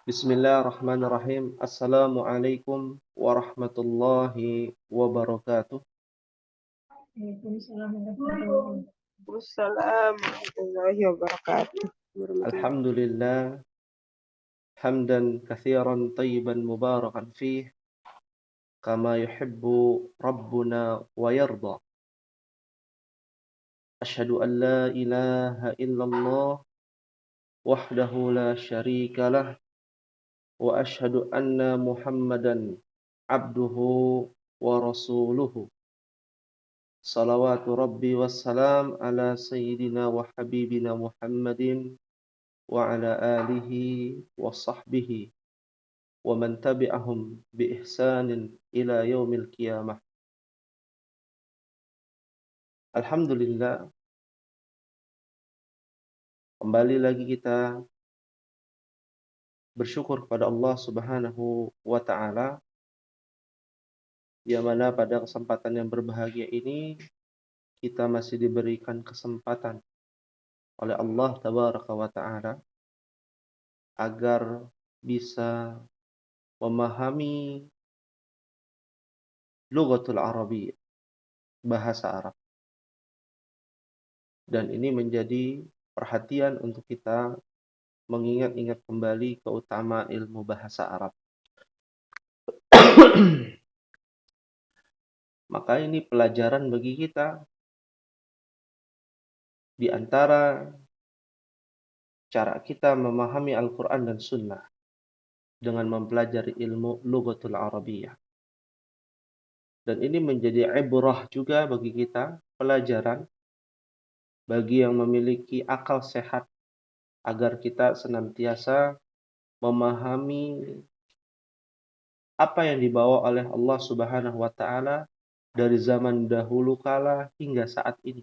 Bismillahirrahmanirrahim. Assalamualaikum warahmatullahi wabarakatuh. Waalaikumsalam warahmatullahi Waalaikumsalam warahmatullahi wabarakatuh. Alhamdulillah, hamdan kathiran tayyiban mubarakan fih, kama yuhibbu rabbuna wa yarda. Ashhadu an la ilaha illallah wahdahu la syarika lah, wa ashhadu anna Muhammadan abduhu wa rasuluhu. Salawatu Rabbi wassalam ala Sayyidina wa Habibina Muhammadin wa ala alihi wa sahbihi wa man tabi'ahum bi ihsanin ila yaumil qiyamah. Alhamdulillah, kembali lagi kita bersyukur kepada Allah Subhanahu wa taala, yang mana pada kesempatan yang berbahagia ini kita masih diberikan kesempatan oleh Allah Tabaraka wa taala agar bisa memahami Lughatul Arabiyyah, bahasa Arab. Dan ini menjadi perhatian untuk kita mengingat-ingat kembali keutamaan ilmu bahasa Arab. Maka ini pelajaran bagi kita. Di antara cara kita memahami Al-Quran dan Sunnah dengan mempelajari ilmu Lughatul Arabiyyah. Dan ini menjadi ibrah juga bagi kita, pelajaran bagi yang memiliki akal sehat, agar kita senantiasa memahami apa yang dibawa oleh Allah Subhanahu wa taala dari zaman dahulu kala hingga saat ini.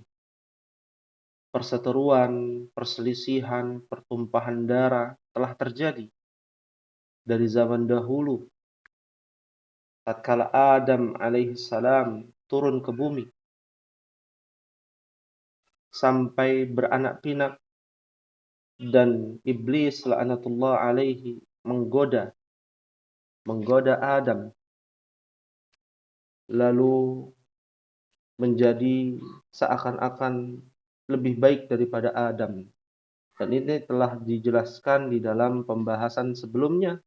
Perseteruan, perselisihan, pertumpahan darah telah terjadi dari zaman dahulu. Tatkala Adam alaihissalam turun ke bumi sampai beranak pinak dan iblis laknatullah alaihi menggoda Adam, lalu menjadi seakan-akan lebih baik daripada Adam. Dan ini telah dijelaskan di dalam pembahasan sebelumnya.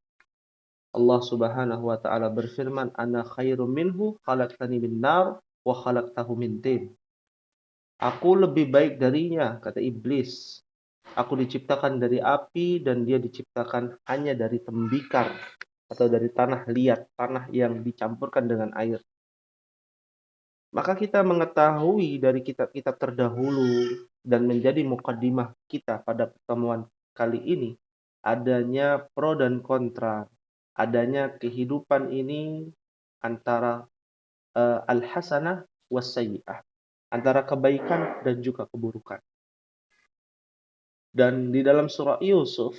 Allah Subhanahu wa taala berfirman, "Ana khairum minhu, khalaqtani min nar wa khalaqtahu min tin." Aku lebih baik darinya, kata iblis. Aku diciptakan dari api dan dia diciptakan hanya dari tembikar atau dari tanah liat, tanah yang dicampurkan dengan air. Maka kita mengetahui dari kitab-kitab terdahulu dan menjadi mukaddimah kita pada pertemuan kali ini, adanya pro dan kontra, adanya kehidupan ini antara al-hasanah was sayyi'ah, antara kebaikan dan juga keburukan. Dan di dalam surah Yusuf,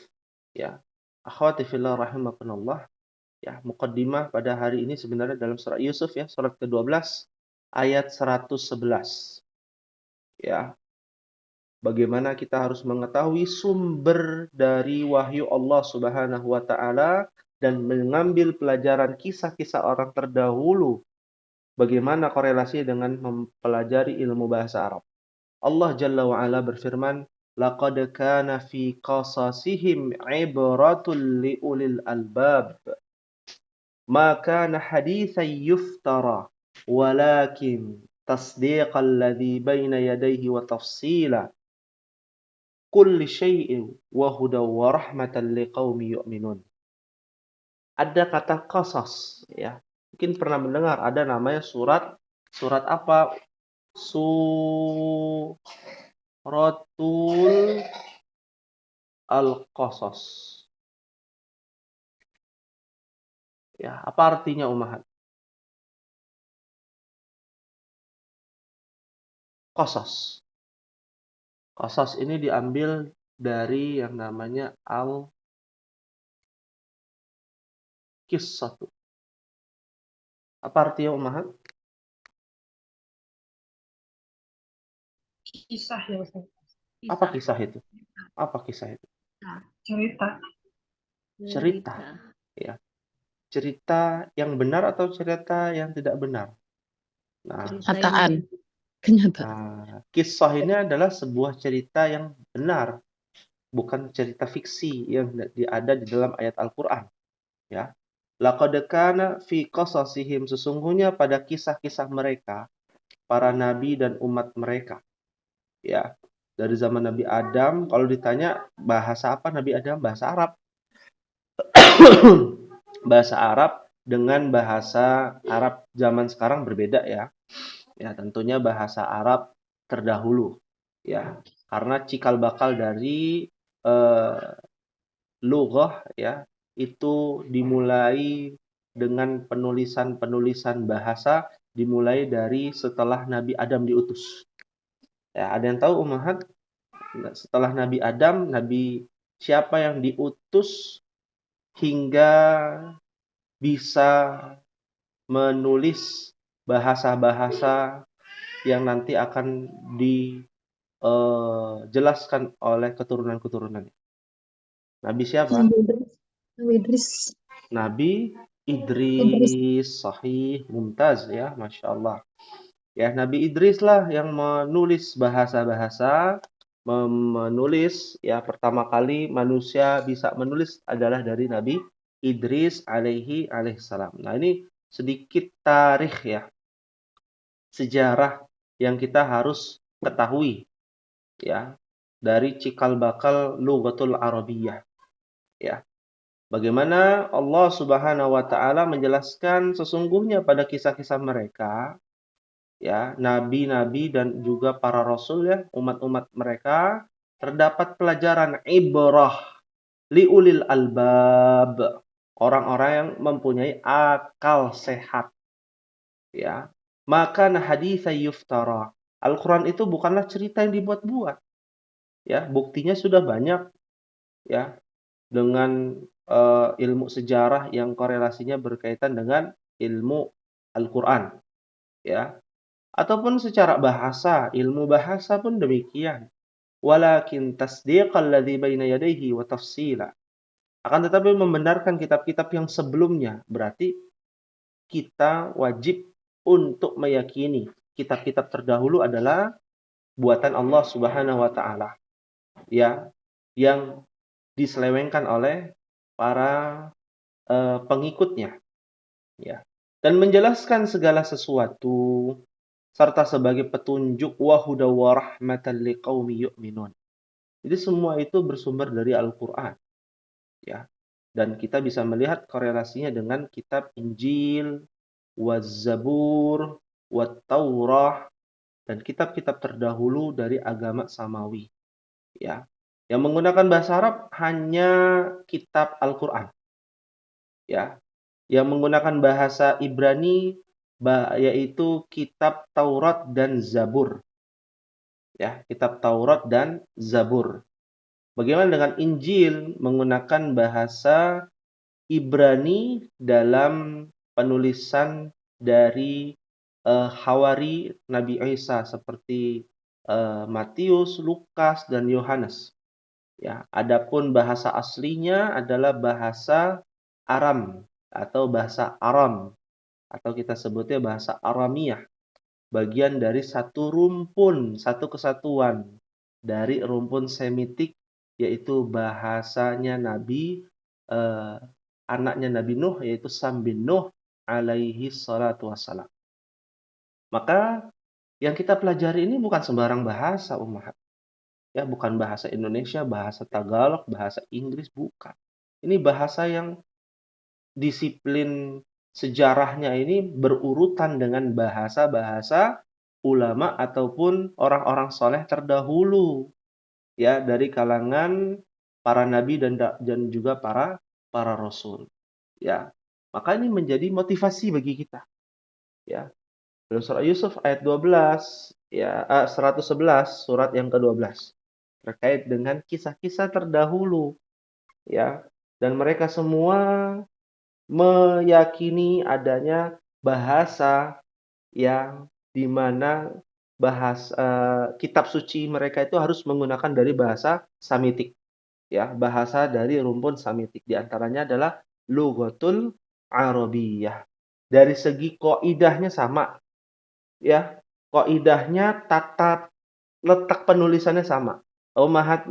ya, akhwati fillah rahimakumullah, ya, mukaddimah pada hari ini sebenarnya dalam surah Yusuf, ya, surat ke-12 ayat 111. Ya, bagaimana kita harus mengetahui sumber dari wahyu Allah Subhanahu wa taala dan mengambil pelajaran kisah-kisah orang terdahulu. Bagaimana korelasi dengan mempelajari ilmu bahasa Arab. Allah Jalla wa Ala berfirman, "Laqad kana fi qasasihim ibratul liulil albab. Ma kana haditsan yuftara, walakin tasdiqal ladzi baina yadayhi wa tafsila kulli syai'in wa hudaw wa rahmatan liqaumi yu'minun." Ada kata qasas, ya. Mungkin pernah mendengar ada namanya surat apa? Suratul Al-Qasas. Ya, apa artinya Ummahat? Qasas. Qasas ini diambil dari yang namanya Al-Qissatu. Apa artinya Ummahat? Kisah ya Ustaz. Apa Kisah. kisah itu? Apa kisah itu? Nah, cerita. cerita, Cerita. ya. Cerita yang benar atau cerita yang tidak benar. Nah, Cerita yang Kenyataan. Kenyataan. kisah ini adalah sebuah cerita yang benar, bukan cerita fiksi yang ada di dalam ayat Al-Qur'an, ya. Laqad kana fi qasasihim, sesungguhnya pada kisah-kisah mereka, para nabi dan umat mereka, ya. Dari zaman Nabi Adam, kalau ditanya bahasa apa Nabi Adam? Bahasa Arab. Bahasa Arab dengan bahasa Arab zaman sekarang berbeda, ya. Ya, tentunya bahasa Arab terdahulu, ya. Karena cikal bakal dari lughah, ya, itu dimulai dengan penulisan-penulisan bahasa dimulai dari setelah Nabi Adam diutus. Ya, ada yang tahu Ummahat? Setelah Nabi Adam, Nabi siapa yang diutus hingga bisa menulis bahasa-bahasa yang nanti akan dijelaskan oleh keturunan-keturunannya. Nabi siapa? Nabi Idris. Nabi Idris. Idris, sahih, mumtaz, ya, Masya Allah. Ya, Nabi Idris lah yang menulis bahasa-bahasa, menulis, ya, pertama kali manusia bisa menulis adalah dari Nabi Idris alaihissalam. Nah, ini sedikit tarikh, ya, sejarah yang kita harus ketahui, ya, dari cikal bakal lughatul Arabiyyah, ya. Bagaimana Allah Subhanahu wa taala menjelaskan sesungguhnya pada kisah-kisah mereka, ya, nabi-nabi dan juga para rasul, ya, umat-umat mereka, terdapat pelajaran ibrah liulil albab, orang-orang yang mempunyai akal sehat, ya. Maka haditsa yuftara. Al-Qur'an itu bukanlah cerita yang dibuat-buat, ya. Buktinya sudah banyak, ya, dengan ilmu sejarah yang korelasinya berkaitan dengan ilmu Al-Qur'an, ya. Ataupun secara bahasa, ilmu bahasa pun demikian. Walakin tasdiqal ladzi baina yadayhi wa tafsila. Akan tetapi membenarkan kitab-kitab yang sebelumnya, berarti kita wajib untuk meyakini kitab-kitab terdahulu adalah buatan Allah Subhanahu wa taala, ya, yang diselewengkan oleh para pengikutnya, ya, dan menjelaskan segala sesuatu serta sebagai petunjuk wa huda wa rahmatan liqaumi yu'minun. Jadi semua itu bersumber dari Al-Qur'an, ya. Dan kita bisa melihat korelasinya dengan kitab Injil, Waz-Zabur, Wat-Taurah, dan kitab-kitab terdahulu dari agama Samawi, ya. Yang menggunakan bahasa Arab hanya kitab Al-Qur'an, ya. Yang menggunakan bahasa Ibrani yaitu kitab Taurat dan Zabur, ya, kitab Taurat dan Zabur. Bagaimana dengan Injil menggunakan bahasa Ibrani dalam penulisan dari Hawari Nabi Isa seperti Matius, Lukas, dan Yohanes. Ya, adapun bahasa aslinya adalah bahasa Aram atau bahasa Aram, atau kita sebutnya bahasa Aramiyah, bagian dari satu rumpun, satu kesatuan dari rumpun Semitik, yaitu bahasanya Nabi, anaknya Nabi Nuh, yaitu Sam bin Nuh alaihi salatu wassalam. Maka yang kita pelajari ini bukan sembarang bahasa, Ummahat. Ya, bukan bahasa Indonesia, bahasa Tagalog, bahasa Inggris, bukan. Ini bahasa yang disiplin sejarahnya ini berurutan dengan bahasa-bahasa ulama ataupun orang-orang soleh terdahulu, ya, dari kalangan para nabi dan juga para rasul, ya. Maka ini menjadi motivasi bagi kita, ya. Dalam surah Yusuf ayat 12, ya, 111, surat yang ke-12, terkait dengan kisah-kisah terdahulu, ya, dan mereka semua meyakini adanya bahasa yang di mana kitab suci mereka itu harus menggunakan dari bahasa Samitik, ya, bahasa dari rumpun samitik. Di antaranya adalah lughatul Arabiyyah. Dari segi kaidahnya sama, ya. Kaidahnya tata letak penulisannya sama. Ummahat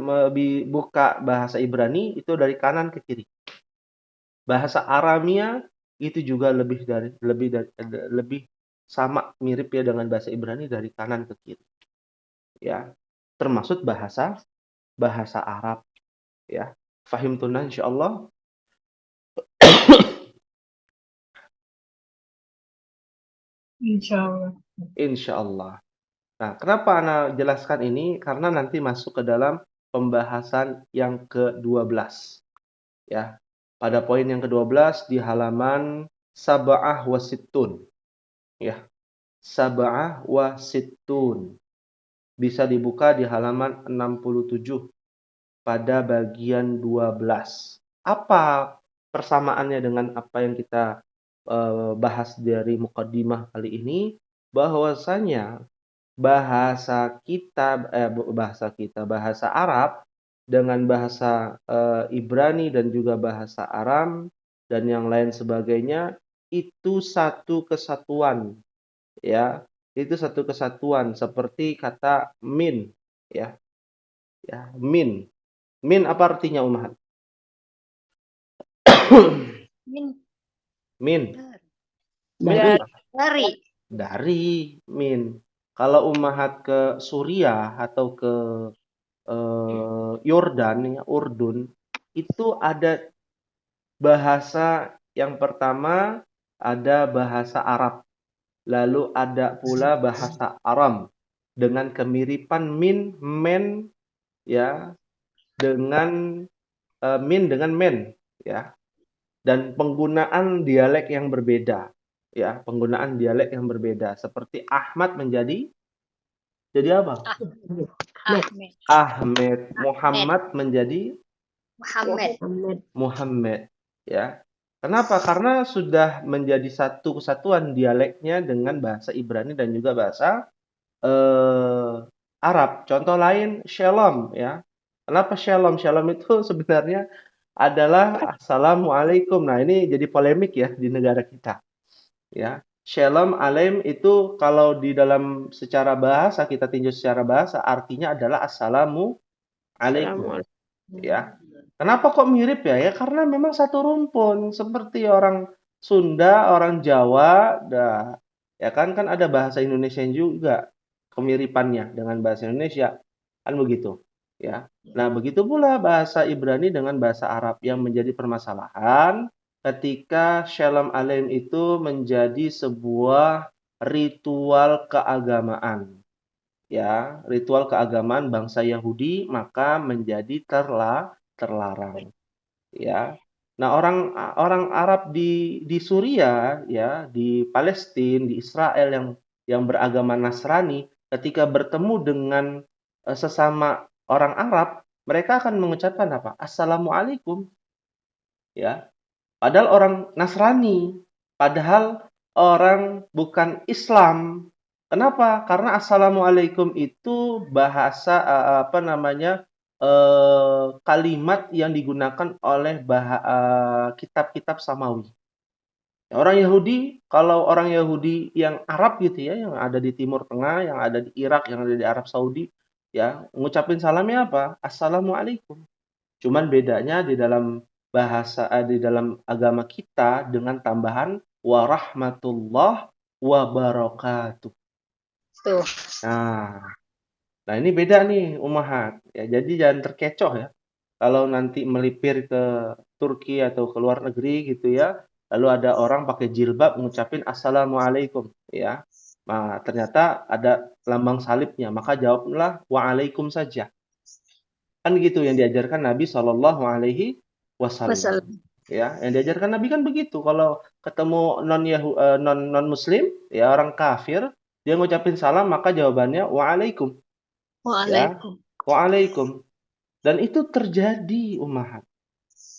buka bahasa Ibrani itu dari kanan ke kiri. Bahasa Aramia itu juga lebih sama mirip ya dengan bahasa Ibrani dari kanan ke kiri. Ya, termasuk bahasa Arab ya. Fahimtuna insyaallah. Insyaallah. Insyaallah. Nah, kenapa Ana jelaskan ini? Karena nanti masuk ke dalam pembahasan yang ke-12 ya. Pada poin yang ke-12 di halaman sab'ah wa sittun ya. Sab'ah wa sittun. Bisa dibuka di halaman 67 pada bagian 12. Apa persamaannya dengan apa yang kita bahas dari mukaddimah kali ini? Bahwasanya bahasa Arab dengan bahasa Ibrani dan juga bahasa Aram dan yang lain sebagainya itu satu kesatuan ya. Itu satu kesatuan seperti kata min ya. Ya, min. Min apa artinya Ummahat? Min Min. Min Dari. apa? dari Dari min. Kalau Ummahat ke Suriah atau ke Yordan ya, Urdun, itu ada bahasa yang pertama ada bahasa Arab, lalu ada pula bahasa Aram dengan kemiripan min, men ya, dengan min dengan men ya, dan penggunaan dialek yang berbeda ya, penggunaan dialek yang berbeda seperti Ahmad jadi apa? Ahmed Ahmed. Muhammad menjadi Muhammad Muhammad ya. Kenapa? Karena sudah menjadi satu kesatuan dialeknya dengan bahasa Ibrani dan juga bahasa Arab. Contoh lain shalom ya. Kenapa shalom? Shalom itu sebenarnya adalah assalamualaikum. Nah, ini jadi polemik ya di negara kita. Ya. Shalom alaim itu kalau di dalam secara bahasa kita tinjau secara bahasa artinya adalah assalamu alaikum. Ya. Kenapa kok mirip ya? Ya karena memang satu rumpun seperti orang Sunda, orang Jawa, ya kan ada bahasa Indonesia juga kemiripannya dengan bahasa Indonesia. Kan begitu, ya. Nah, begitu pula bahasa Ibrani dengan bahasa Arab yang menjadi permasalahan ketika Shalom Aleim itu menjadi sebuah ritual keagamaan. Ya, ritual keagamaan bangsa Yahudi maka menjadi terlarang ya. Nah, orang Arab di Suriah ya, di Palestina, di Israel yang beragama Nasrani ketika bertemu dengan sesama orang Arab, mereka akan mengucapkan apa? Assalamualaikum ya. Padahal orang Nasrani, padahal orang bukan Islam. Kenapa? Karena assalamualaikum itu bahasa kalimat yang digunakan oleh kitab-kitab Samawi. Orang Yahudi, kalau orang Yahudi yang Arab gitu ya, yang ada di Timur Tengah, yang ada di Irak, yang ada di Arab Saudi, ya, ngucapin salamnya apa? Assalamualaikum. Cuman bedanya di dalam di dalam agama kita dengan tambahan warahmatullah wabarakatuh. tuh. Nah ini beda nih Ummahat. Ya, jadi jangan terkecoh ya. Kalau nanti melipir ke Turki atau ke luar negeri gitu ya, lalu ada orang pakai jilbab mengucapin assalamualaikum ya. Nah, ternyata ada lambang salibnya, maka jawablah waalaikum saja. Kan gitu yang diajarkan Nabi Shallallahu Alaihi Wasallam. Ya, yang diajarkan Nabi kan begitu. Kalau ketemu non Muslim, ya orang kafir, dia ngucapin salam maka jawabannya waalaikum. Ya, Waalaikum. waalaikum. Dan itu terjadi Ummahat.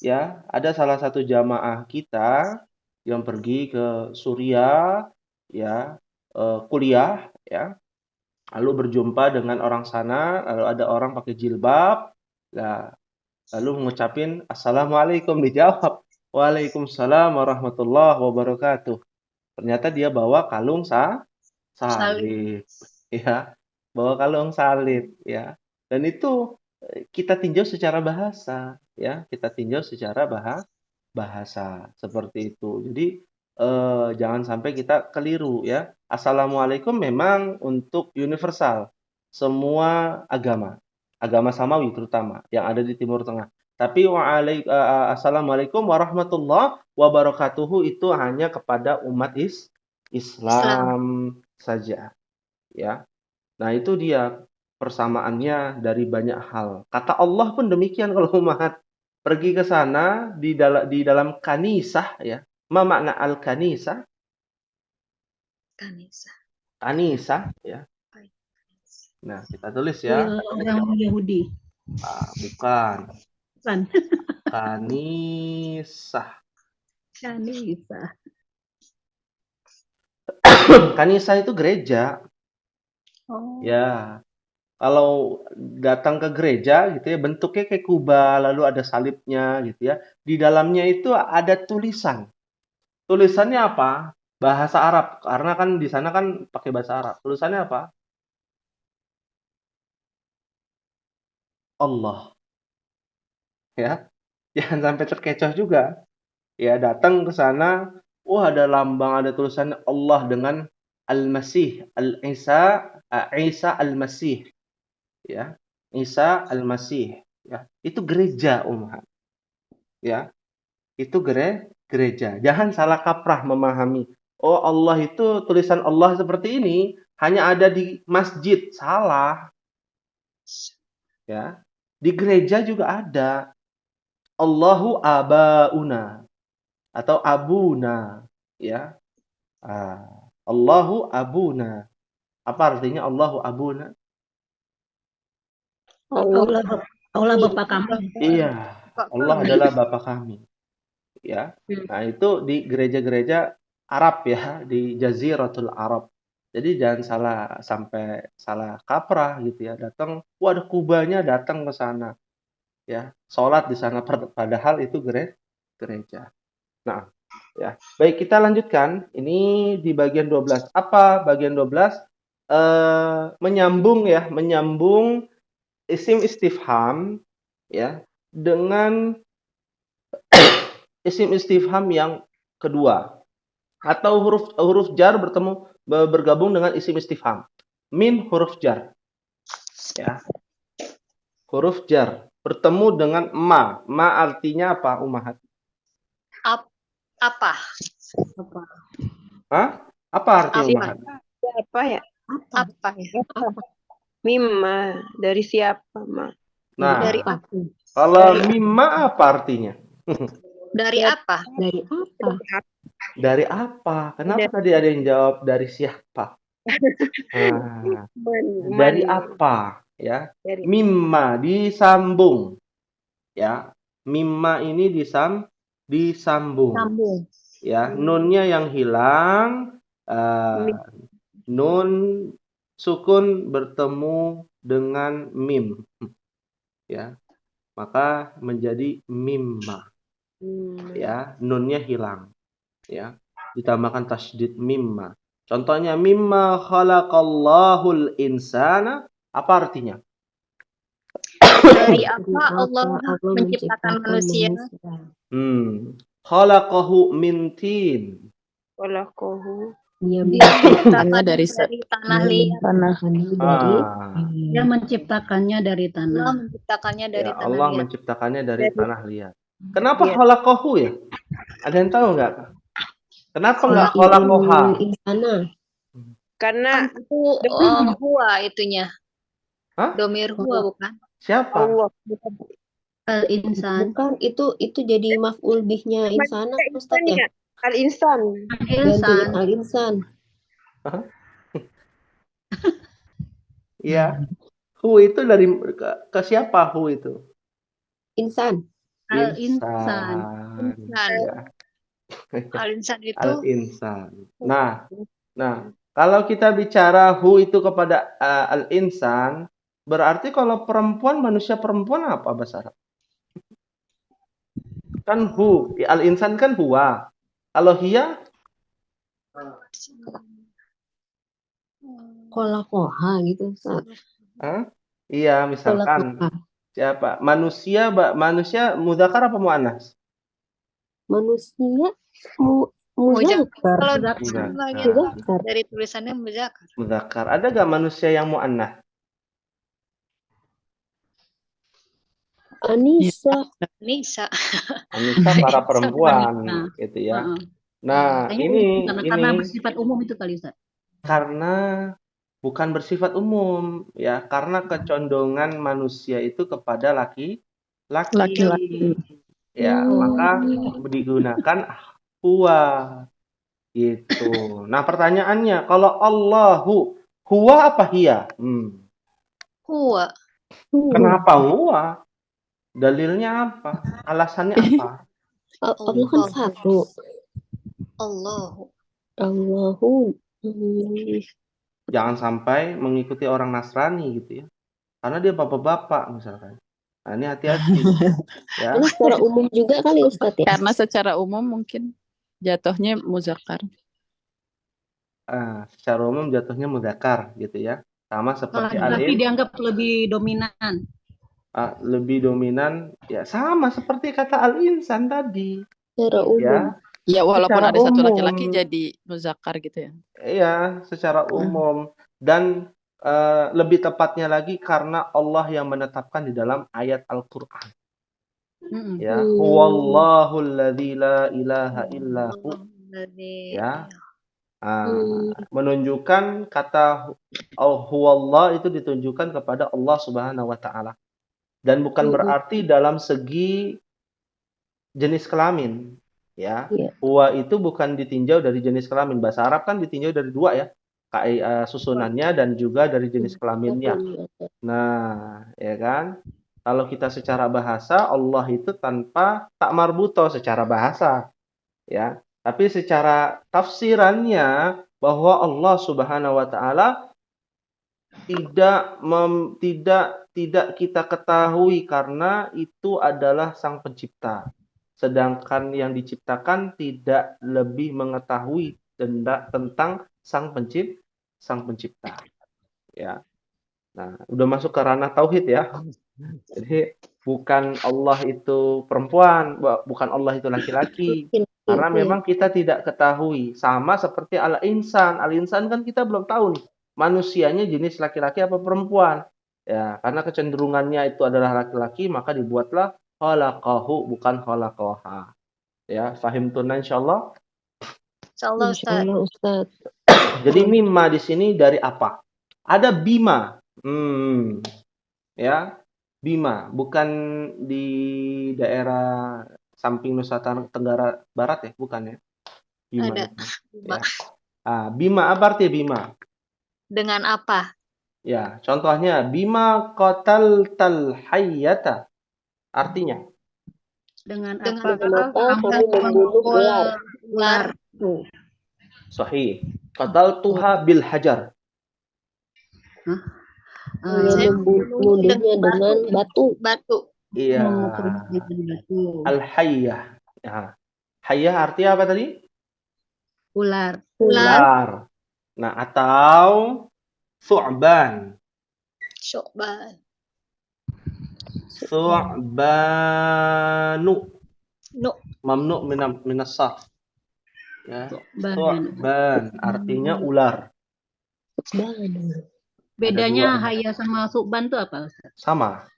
Ya, ada salah satu jamaah kita yang pergi ke Suriah, ya, kuliah, ya, lalu berjumpa dengan orang sana, lalu ada orang pakai jilbab. Nah, lalu mengucapin Assalamualaikum, dijawab Waalaikumsalam warahmatullahi wabarakatuh. Ternyata dia bawa kalung salib, ya, bawa kalung salib, ya. Dan itu kita tinjau secara bahasa, ya, kita tinjau secara bahasa seperti itu. Jadi jangan sampai kita keliru, ya. Assalamualaikum memang untuk universal, semua agama samawi terutama yang ada di Timur Tengah. Tapi assalamualaikum warahmatullahi wabarakatuh itu hanya kepada umat Islam saja, ya. Nah, itu dia persamaannya dari banyak hal. Kata Allah pun demikian kalau umat pergi ke sana di dalam kanisah, ya. Ma makna al-kanisah? Kanisa. Kanisah, ya. Nah, kita tulis ya. Orang Yahudi. Bukan. Bukan. Kanisah. Kanisa. Kanisah itu gereja. Oh. Ya. Kalau datang ke gereja gitu ya, bentuknya kayak kubah, lalu ada salibnya gitu ya. Di dalamnya itu ada tulisan. Tulisannya apa? Bahasa Arab. Karena kan di sana kan pakai bahasa Arab. Tulisannya apa? Allah. Ya. Jangan sampai terkecoh juga. Ya, datang ke sana, wah ada lambang, ada tulisan Allah dengan Al-Masih, Isa Al-Masih, ya. Isa Al-Masih, ya. Itu gereja, umat. Ya, itu gereja. Jangan salah kaprah memahami. Oh, Allah itu tulisan Allah seperti ini hanya ada di masjid. Salah, ya. Di gereja juga ada. Allahu abauna atau abuna, ya. Allahu abuna. Apa artinya Allahu abuna? Allah. Allah Bapa kami. Iya, Allah adalah Bapa kami. Ya. Nah, itu di gereja-gereja Arab ya, di Jaziratul Arab. Jadi jangan sampai salah kaprah gitu ya. Datang, wah ada kubahnya, datang ke sana. Ya, sholat di sana padahal itu gereja. Nah, ya. Baik, kita lanjutkan. Ini di bagian 12. Apa bagian 12? Menyambung ya, menyambung isim istifham ya dengan isim istifham yang kedua atau huruf jar bergabung dengan isim istifham. Min huruf jar. Ya. Huruf jar bertemu dengan ma. Ma artinya apa, Umahat? Apa? Hah? Apa arti Apa? Umahat? Siapa ya? Apa ya? Mimma. Dari siapa, Ma? Nah, Dari kalau mimma apa artinya? Dari apa? Dari apa? Dari apa? Kenapa tadi ada yang jawab dari siapa? Nah, dari apa? Ya, Dari mimma disambung. Ya, mimma ini disambung. Sambung. Ya, nunnya yang hilang, nun sukun bertemu dengan mim. Ya, maka menjadi mimma. Ya, nunnya hilang. Ya, ditambahkan tasydid mimma. Contohnya mimma khalaqallahul insana, apa artinya? Dari apa Allah menciptakan manusia? Khalaqahu min tin. Walakohu. Dia Menciptakannya dari tanah liat. Dia menciptakannya dari Allah tanah. menciptakannya dari Ya, tanah Allah liat. menciptakannya dari tanah liat. Kenapa khalaqahu ya? Ada yang tahu nggak? Kenapa nggak khalaqaha? Karena Itu huwa itunya. Hah? Domir huwa bukan? Siapa? Allah. Insan. Bukan, itu jadi maf'ul bihnya insana, Ustaz ya? Al-insan. Gantiin al-insan. Iya. Hu itu dari ke siapa hu itu? Insan. Al-insan. Ya. Al-insan itu Al-insan. Nah, kalau kita bicara hu itu kepada al-insan, berarti kalau perempuan, manusia perempuan apa bahasa Arab? Kan hu. Al-insan kan huwa. Kalau hiya, Kolakoha gitu, Ustaz. ah? Iya, misalkan Kolakoha. siapa? Manusia, manusia mudzakar apa muannas? Manusia Muzakkar. muzakkar. Kalau Muzakkar. lagi Muzakkar. dari tulisannya muzakkar. Mudzakar. Ada gak manusia yang muannas? Anissa. Nisa. Anissa para perempuan, Wanita. gitu ya. Heeh. Nah, Kayaknya karena ini bersifat umum itu kali, Ustaz. karena bukan bersifat umum, ya, karena kecondongan manusia itu kepada laki-laki. Laki-laki. Ya, maka digunakan huwa, gitu. Nah, pertanyaannya, kalau Allahu, huwa apa hiya? Huwa. Kenapa huwa? Dalilnya apa? Alasannya apa? Allah kan satu. Allahu. Allahu. Jangan sampai mengikuti orang Nasrani gitu ya. Karena dia bapak-bapak misalkan. Nah, ini hati-hati. Ya. Ini secara umum juga kali Ustadz ya. Karena secara umum mungkin jatuhnya muzakkar. Secara umum jatuhnya mudzakar gitu ya. Sama seperti Laki-laki dianggap lebih dominan. lebih dominan, ya sama seperti kata al-insan tadi. Secara umum. Ya, walaupun Secara ada satu umum. laki-laki jadi muzakkar gitu ya. Iya, secara umum. Dan lebih tepatnya lagi karena Allah yang menetapkan di dalam ayat Al-Qur'an. Ya, huwallahu alladzi la ilaha illahu. Ya. Menunjukkan kata huwallah itu ditunjukkan kepada Allah Subhanahu wa taala. Dan bukan berarti dalam segi jenis kelamin, ya. Huwa itu bukan ditinjau dari jenis kelamin. Bahasa Arab kan ditinjau dari dua ya, susunannya dan juga dari jenis kelaminnya. Nah, ya kan? Kalau kita secara bahasa, Allah itu tanpa tak marbuto secara bahasa, ya. Tapi secara tafsirannya bahwa Allah Subhanahu wa taala tidak kita ketahui karena itu adalah Sang Pencipta. Sedangkan yang diciptakan tidak lebih mengetahui tentang Sang Pencipta. Ya. Nah, udah masuk ke ranah tauhid ya. Jadi bukan Allah itu perempuan, bukan Allah itu laki-laki. Karena memang kita tidak ketahui. Sama seperti al-insan. Al-insan kan kita belum tahu nih. Manusianya jenis laki-laki apa perempuan. Ya, karena kecenderungannya itu adalah laki-laki, maka dibuatlah khalaqahu bukan khalaqaha. Ya, fahim tuna insyaallah. Insyaallah Ustaz. Jadi mimma di sini dari apa? Ada bima. Ya, bima, bukan di daerah samping Nusa Tenggara Barat ya, bukan ya? Bima. Ada. Ya. Bima apa artinya bima? Dengan apa? Ya, contohnya bima qataltal hayyata. Artinya Dengan apa kamu membunuh ular. Sahih. Qataltuha bil hajar. Membunuhnya dengan batu. Iya. Al-hayyah. Ya. Hayyah artinya apa tadi? Ular. Nah, atau thu'ban. Thu'banu. Mamnu minas sarf. Ya. Thu'ban artinya ular. Bedanya hayya sama su'ban itu apa, Ustaz? Sama.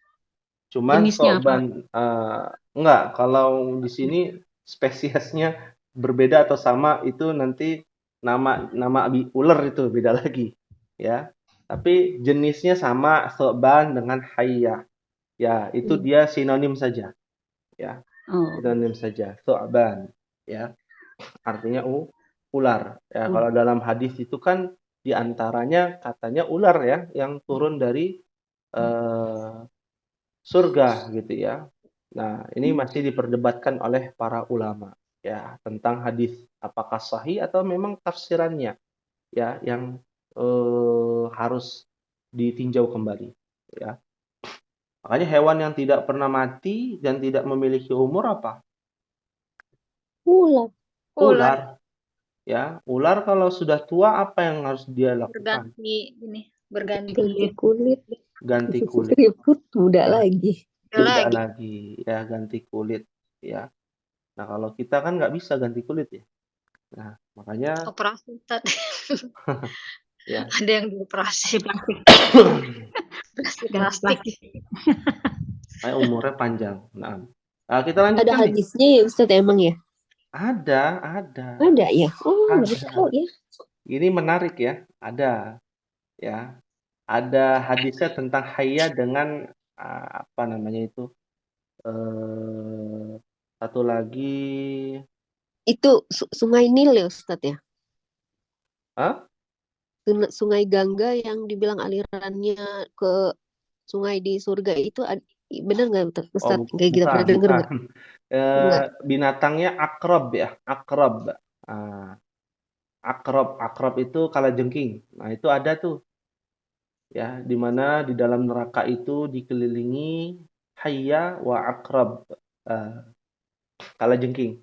Cuman thu'ban enggak, kalau di sini spesiesnya berbeda atau sama itu nanti nama ular itu beda lagi, ya. Tapi jenisnya sama, thu'ban dengan hayyah. Ya, itu dia sinonim saja. Ya. Sinonim saja, thu'ban, ya. Artinya ular. Ya, kalau dalam hadis itu kan di antaranya katanya ular ya yang turun dari surga gitu ya. Nah, ini masih diperdebatkan oleh para ulama ya tentang hadis apakah sahih atau memang tafsirannya ya yang harus ditinjau kembali ya. Makanya hewan yang tidak pernah mati dan tidak memiliki umur apa? Ular. Ular. Ya, ular kalau sudah tua apa yang harus dia lakukan? Berganti Ganti kulit. Ganti kulit. Keriput muda Ya. lagi. Tidak lagi. lagi, ya ganti kulit, ya. Nah, kalau kita kan nggak bisa ganti kulit ya. Nah, makanya Operasi tadi. ya. Ada yang dioperasi Plastik. plastik. Makanya umurnya panjang. Nah, kita Ada lanjutkan nih. hadisnya ya Ustadz emang ya? Ada. Ada ya? Oh, baru Ada. tahu ya. Ini menarik ya. Ada, ya. Ada hadisnya tentang hayya dengan apa namanya itu? Satu lagi. Itu Sungai Nil ya Ustadz ya? Hah? Sungai Gangga yang dibilang alirannya ke sungai di surga itu benar nggak Ustadz? Kayak kita pernah dengar nggak? Nggak. Binatangnya akrab ya, akrab. Akrab itu kalajengking. Nah, itu ada tuh. Ya, di mana di dalam neraka itu dikelilingi hayya wa akrab. Kalajengking.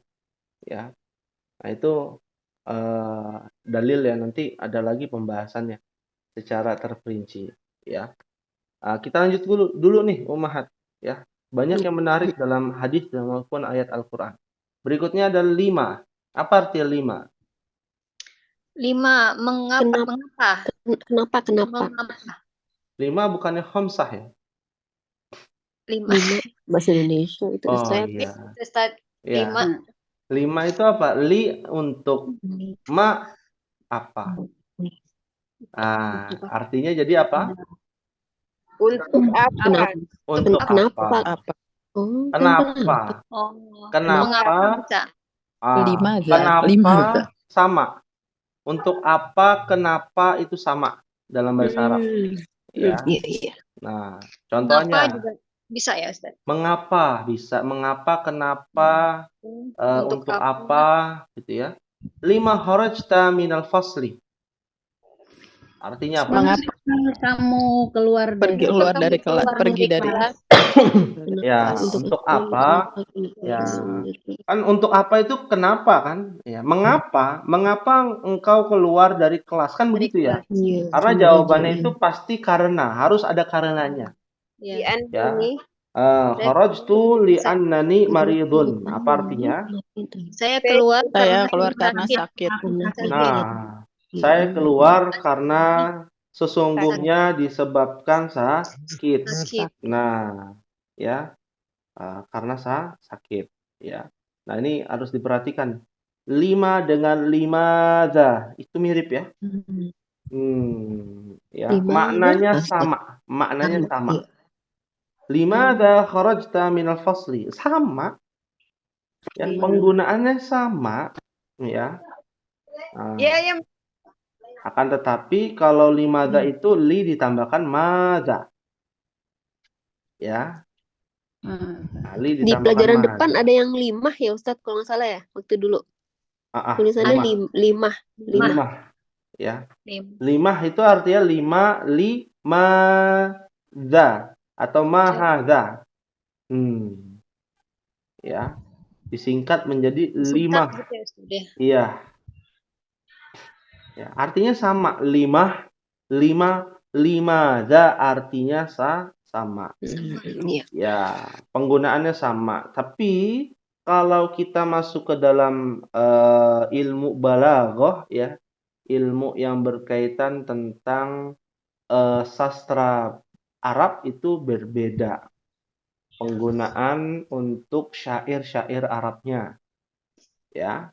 Ya. Nah, itu dalil ya, nanti ada lagi pembahasannya secara terperinci, ya. Kita lanjut dulu nih Ummahat, ya. Banyak yang menarik dalam hadis dan maupun ayat Al-Qur'an. Berikutnya ada 5. Apa arti 5? 5. Mengapa? Kenapa? 5 bukannya khamsah ya? 5. Bahasa Indonesia itu Oh Ustadz. iya. Ustaz, Ya. 5. 5 itu apa? Li untuk ma apa? Artinya jadi apa? Untuk apa? Untuk Kenapa? apa? Oh, Kenapa? Oh. Kenapa? Mengapa bisa? Limadha. Kenapa Limadha. sama? Untuk apa, kenapa itu sama dalam bahasa Arab. Ya. Iya. Nah, Mengapa contohnya juga bisa ya Ustaz? mengapa bisa, mengapa, kenapa, untuk apa, gitu ya. 5 kharajta minal fasli. Artinya apa? Mengapa Kamu keluar dari kelas? Pergi dari Ya, untuk apa? Ya, kan untuk apa itu kenapa kan? Ya, mengapa? Mengapa engkau keluar dari kelas? Kan begitu ya? Iya. Karena jawabannya itu pasti karena, harus ada karenanya. Di Ya. ini. Kharajtu li'annani maridun. Apa artinya? Saya keluar karena sakit. Nah, saya keluar karena sesungguhnya disebabkan sakit. Nah, ya, karena sakit, ya. Nah, ini harus diperhatikan. 5 dengan limadha itu mirip ya. Ya, maknanya sama. Limadha kharajta minal fasli. Sama. Ya, penggunaannya sama, ya. Ya. Akan tetapi kalau limadha itu li ditambahkan madha. Ya. Li Di ditambahkan pelajaran madha. depan ada yang 5 ya Ustadz kalau nggak salah ya waktu dulu. Tulisannya 5. Ya. 5 itu artinya 5 atau mahadha. Ya. Disingkat menjadi 5. Iya. Ya, artinya sama. 5 artinya sama. Ya, penggunaannya sama. Tapi kalau kita masuk ke dalam ilmu balaghah ya, ilmu yang berkaitan tentang sastra Arab itu berbeda. Penggunaan untuk syair-syair Arabnya. Ya.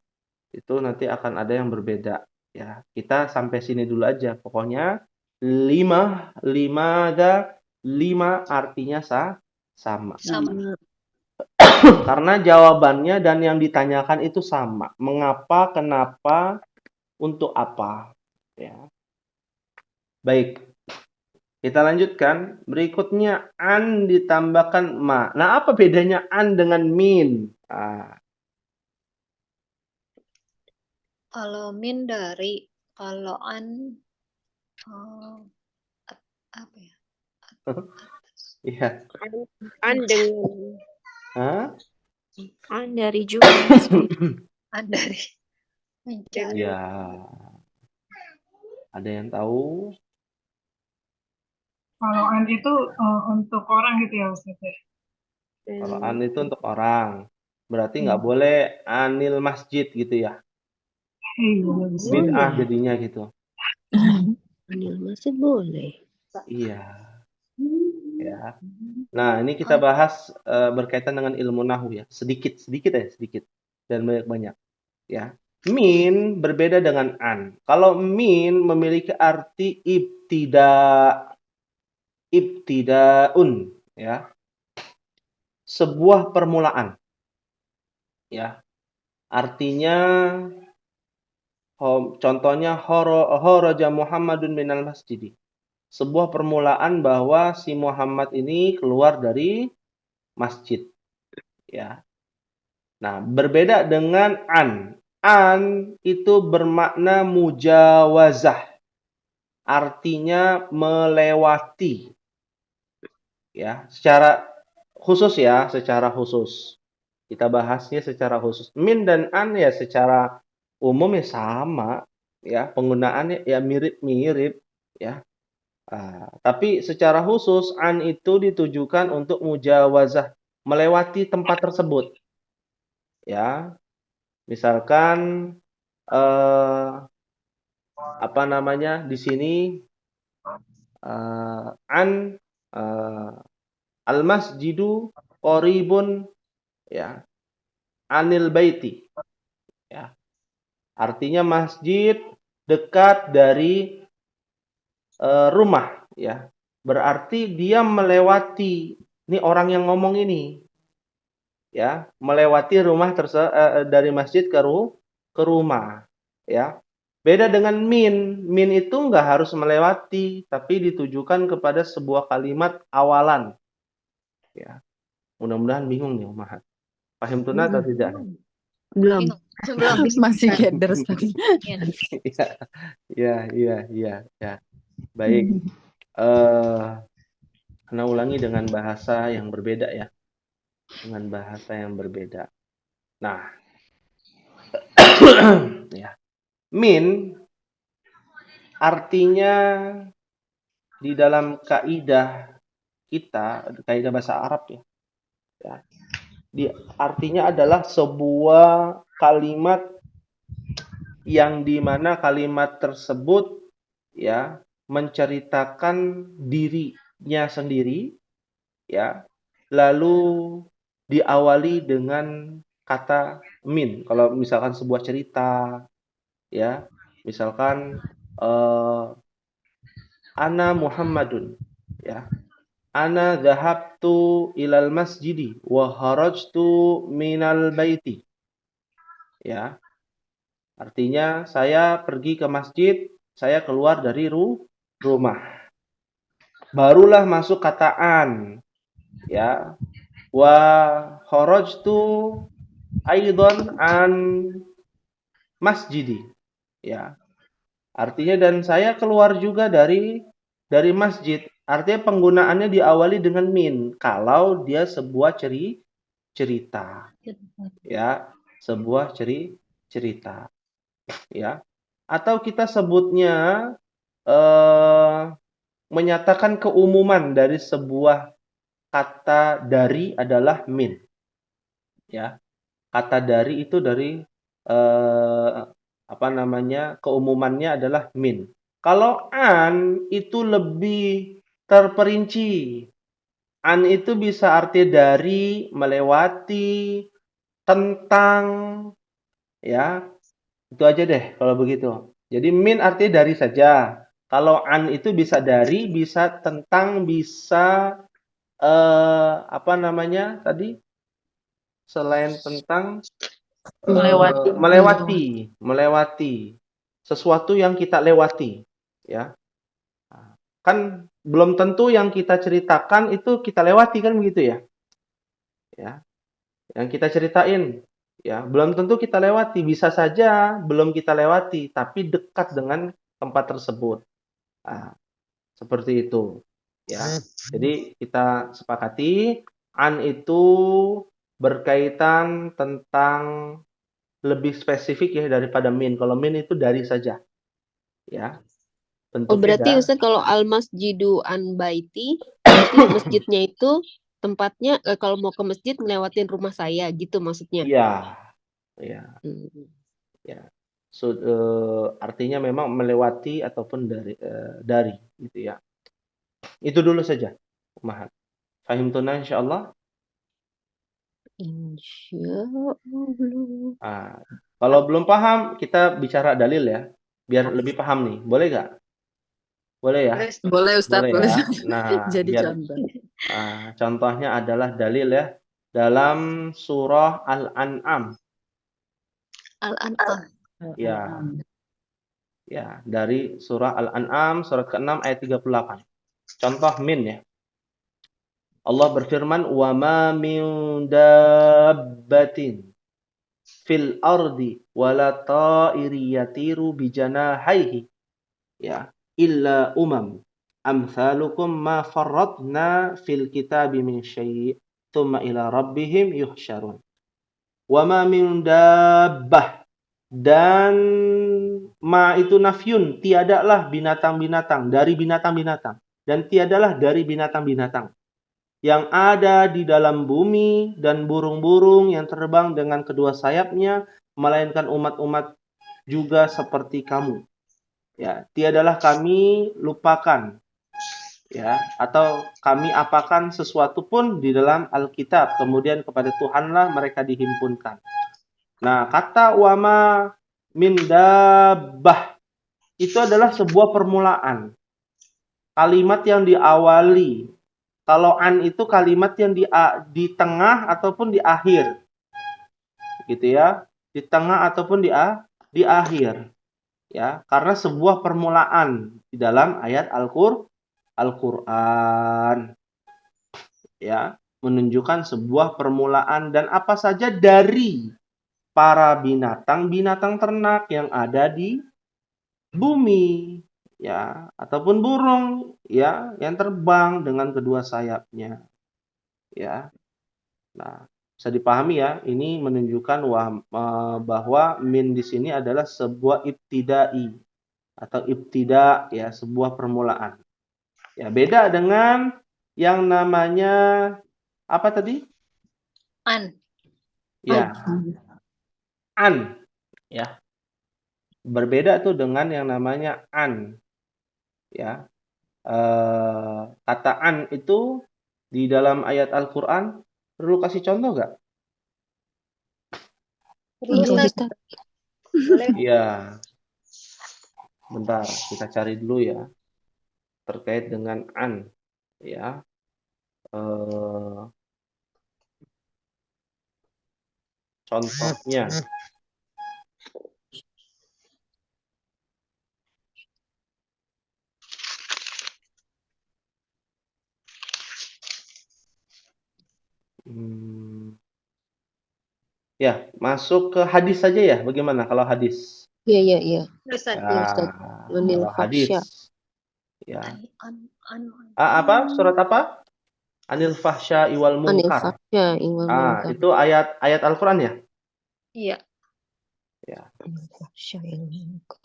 Itu nanti akan ada yang berbeda. Ya, kita sampai sini dulu aja. Pokoknya 5 artinya sama. Karena jawabannya dan yang ditanyakan itu sama. Mengapa, kenapa, untuk apa. Ya. Baik. Kita lanjutkan. Berikutnya an ditambahkan ma. Nah, apa bedanya an dengan min? Kalau min dari, kalau an apa ya? Iya. An dengan Hah? An dari juga. An dari mencari. Ya, ada yang tahu? Kalau an itu untuk orang gitu ya Ustaz ya? Kalau an itu untuk orang, berarti nggak boleh anil masjid gitu ya. Iya, bisa. Bid'ah jadinya gitu. Anil masjid boleh. Iya. Ya. Nah, ini kita bahas berkaitan dengan ilmu nahwu ya. Sedikit dan banyak-banyak ya. Min berbeda dengan an. Kalau min memiliki arti ibtidaun ya. Sebuah permulaan. Ya. Artinya contohnya kharaja Muhammadun minal masjid. Sebuah permulaan bahwa si Muhammad ini keluar dari masjid. Ya. Nah, berbeda dengan an. An itu bermakna mujawazah. Artinya melewati. Ya, secara khusus. Kita bahasnya secara khusus. Min dan an ya secara umum ya sama, ya, penggunaannya ya mirip-mirip, ya. Tapi secara khusus an itu ditujukan untuk mujawazah, melewati tempat tersebut. Ya, misalkan apa namanya di sini al-masjidu qoribun ya anil baiti ya. Artinya masjid dekat dari rumah ya. Berarti dia melewati, ini orang yang ngomong ini ya, melewati rumah dari masjid ke rumah ya. Beda dengan min. Min itu nggak harus melewati, tapi ditujukan kepada sebuah kalimat awalan. Ya. Mudah-mudahan bingung nih, Umahat. Paham tuna atau tidak? Belum. Belum. Masih keder, Ustaz. Ya. Baik. Karena ulangi dengan bahasa yang berbeda ya. Dengan bahasa yang berbeda. Nah. Ya. Min artinya di dalam kaidah kita, kaidah bahasa Arab ya. Artinya adalah sebuah kalimat yang dimana kalimat tersebut ya menceritakan dirinya sendiri ya, lalu diawali dengan kata min. Kalau misalkan sebuah cerita ya, misalkan ana Muhammadun ya, ana dhahabtu ilal masjidi wa kharajtu minal baiti. Ya. Artinya saya pergi ke masjid, saya keluar dari rumah. Barulah masuk kataan. Ya. Wa kharajtu aidan an masjidi. Ya. Artinya dan saya keluar juga dari masjid. Artinya penggunaannya diawali dengan min kalau dia sebuah cerita. Ya, sebuah cerita. Ya. Atau kita sebutnya menyatakan keumuman dari sebuah kata dari adalah min. Ya. Kata dari itu dari keumumannya adalah min. Kalau an itu lebih terperinci. An itu bisa arti dari, melewati, tentang, ya. Itu aja deh kalau begitu. Jadi min artinya dari saja. Kalau an itu bisa dari, bisa tentang, bisa tadi? Selain tentang melewati sesuatu yang kita lewati, ya. Kan belum tentu yang kita ceritakan itu kita lewati kan begitu ya. Ya. Yang kita ceritain ya, belum tentu kita lewati, bisa saja belum kita lewati tapi dekat dengan tempat tersebut. Nah, seperti itu. Ya. Jadi kita sepakati an itu berkaitan tentang lebih spesifik ya daripada min. Kalau min itu dari saja, ya. Oh, Bentuknya berarti Ustaz kalau al-masjidu an baiti, berarti masjidnya itu tempatnya kalau mau ke masjid ngelewatin rumah saya gitu maksudnya. Iya, iya, Hmm. ya. So, artinya memang melewati ataupun dari gitu ya. Itu dulu saja, Mahat. Fahimtuna insyaallah. Insyaallah. Ah, kalau belum paham, kita bicara dalil ya, biar lebih paham nih. Boleh nggak? Boleh ya? Boleh Ustadz, Boleh boleh. ya. Nah, Jadi biar contoh. contohnya adalah dalil ya dalam surah Al-An'am. Al-An'am. Ya, ya, dari surah Al-An'am surat ke-6 ayat 38. Contoh min ya. Allah berfirman, "Wa ma min dabbatin fil ardi wala ta'iri yatiru bijanahaihi." Ya, illa amsalukum ma farratna fil kitabi min syai' thumma ila rabbihim yuhsyarun. Wa ma min dabbah, dan ma itu nafyun, tiadalah binatang-binatang, dari binatang-binatang, dan tiadalah dari binatang-binatang yang ada di dalam bumi dan burung-burung yang terbang dengan kedua sayapnya, melainkan umat-umat juga seperti kamu. Ya, tiadalah kami lupakan, ya, atau kami apakan sesuatu pun di dalam Alkitab, kemudian kepada Tuhanlah mereka dihimpunkan. Nah, kata wama min dabbah itu adalah sebuah permulaan. Kalimat yang diawali. Kalau an itu kalimat yang di tengah ataupun di akhir. Gitu ya. Di tengah ataupun di akhir. Ya, karena sebuah permulaan di dalam ayat Al-Qur'an. Ya, menunjukkan sebuah permulaan dan apa saja dari para binatang ternak yang ada di bumi, ya, ataupun burung, ya, yang terbang dengan kedua sayapnya, ya. Nah, bisa dipahami ya, ini menunjukkan bahwa min di sini adalah sebuah ibtidai atau ibtida, ya, sebuah permulaan. Ya, beda dengan yang namanya apa tadi? An. Ya, an, ya. Berbeda tuh dengan yang namanya an, ya. Kata an itu di dalam ayat Al-Quran perlu kasih contoh nggak? Iya, Ustaz. Boleh. Iya, bentar kita cari dulu ya terkait dengan an, ya. Contohnya, ya, masuk ke hadis saja ya. Bagaimana kalau hadis? Iya. Ustaz. Ya, Iya, Ustaz. Anil kalau hadis, fahsya. ya. An. Apa? Surat apa? Anil fahsya iwal Anil munkar. fahsya wal munkar. Itu ayat Al-Quran ya? Iya. Ya. Anil fahsya wal munkar.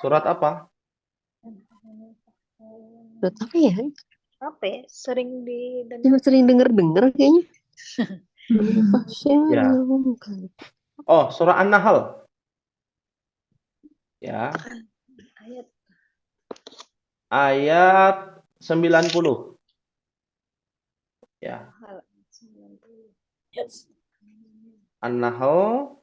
Surat apa? Surat apa ya? Apa ya? Sering didengar. Cuma sering denger kayaknya. Anil fahsya Ya. wal munkar. Oh, surah An-Nahl. Ya. Ayat 90. Ya. An-Nahl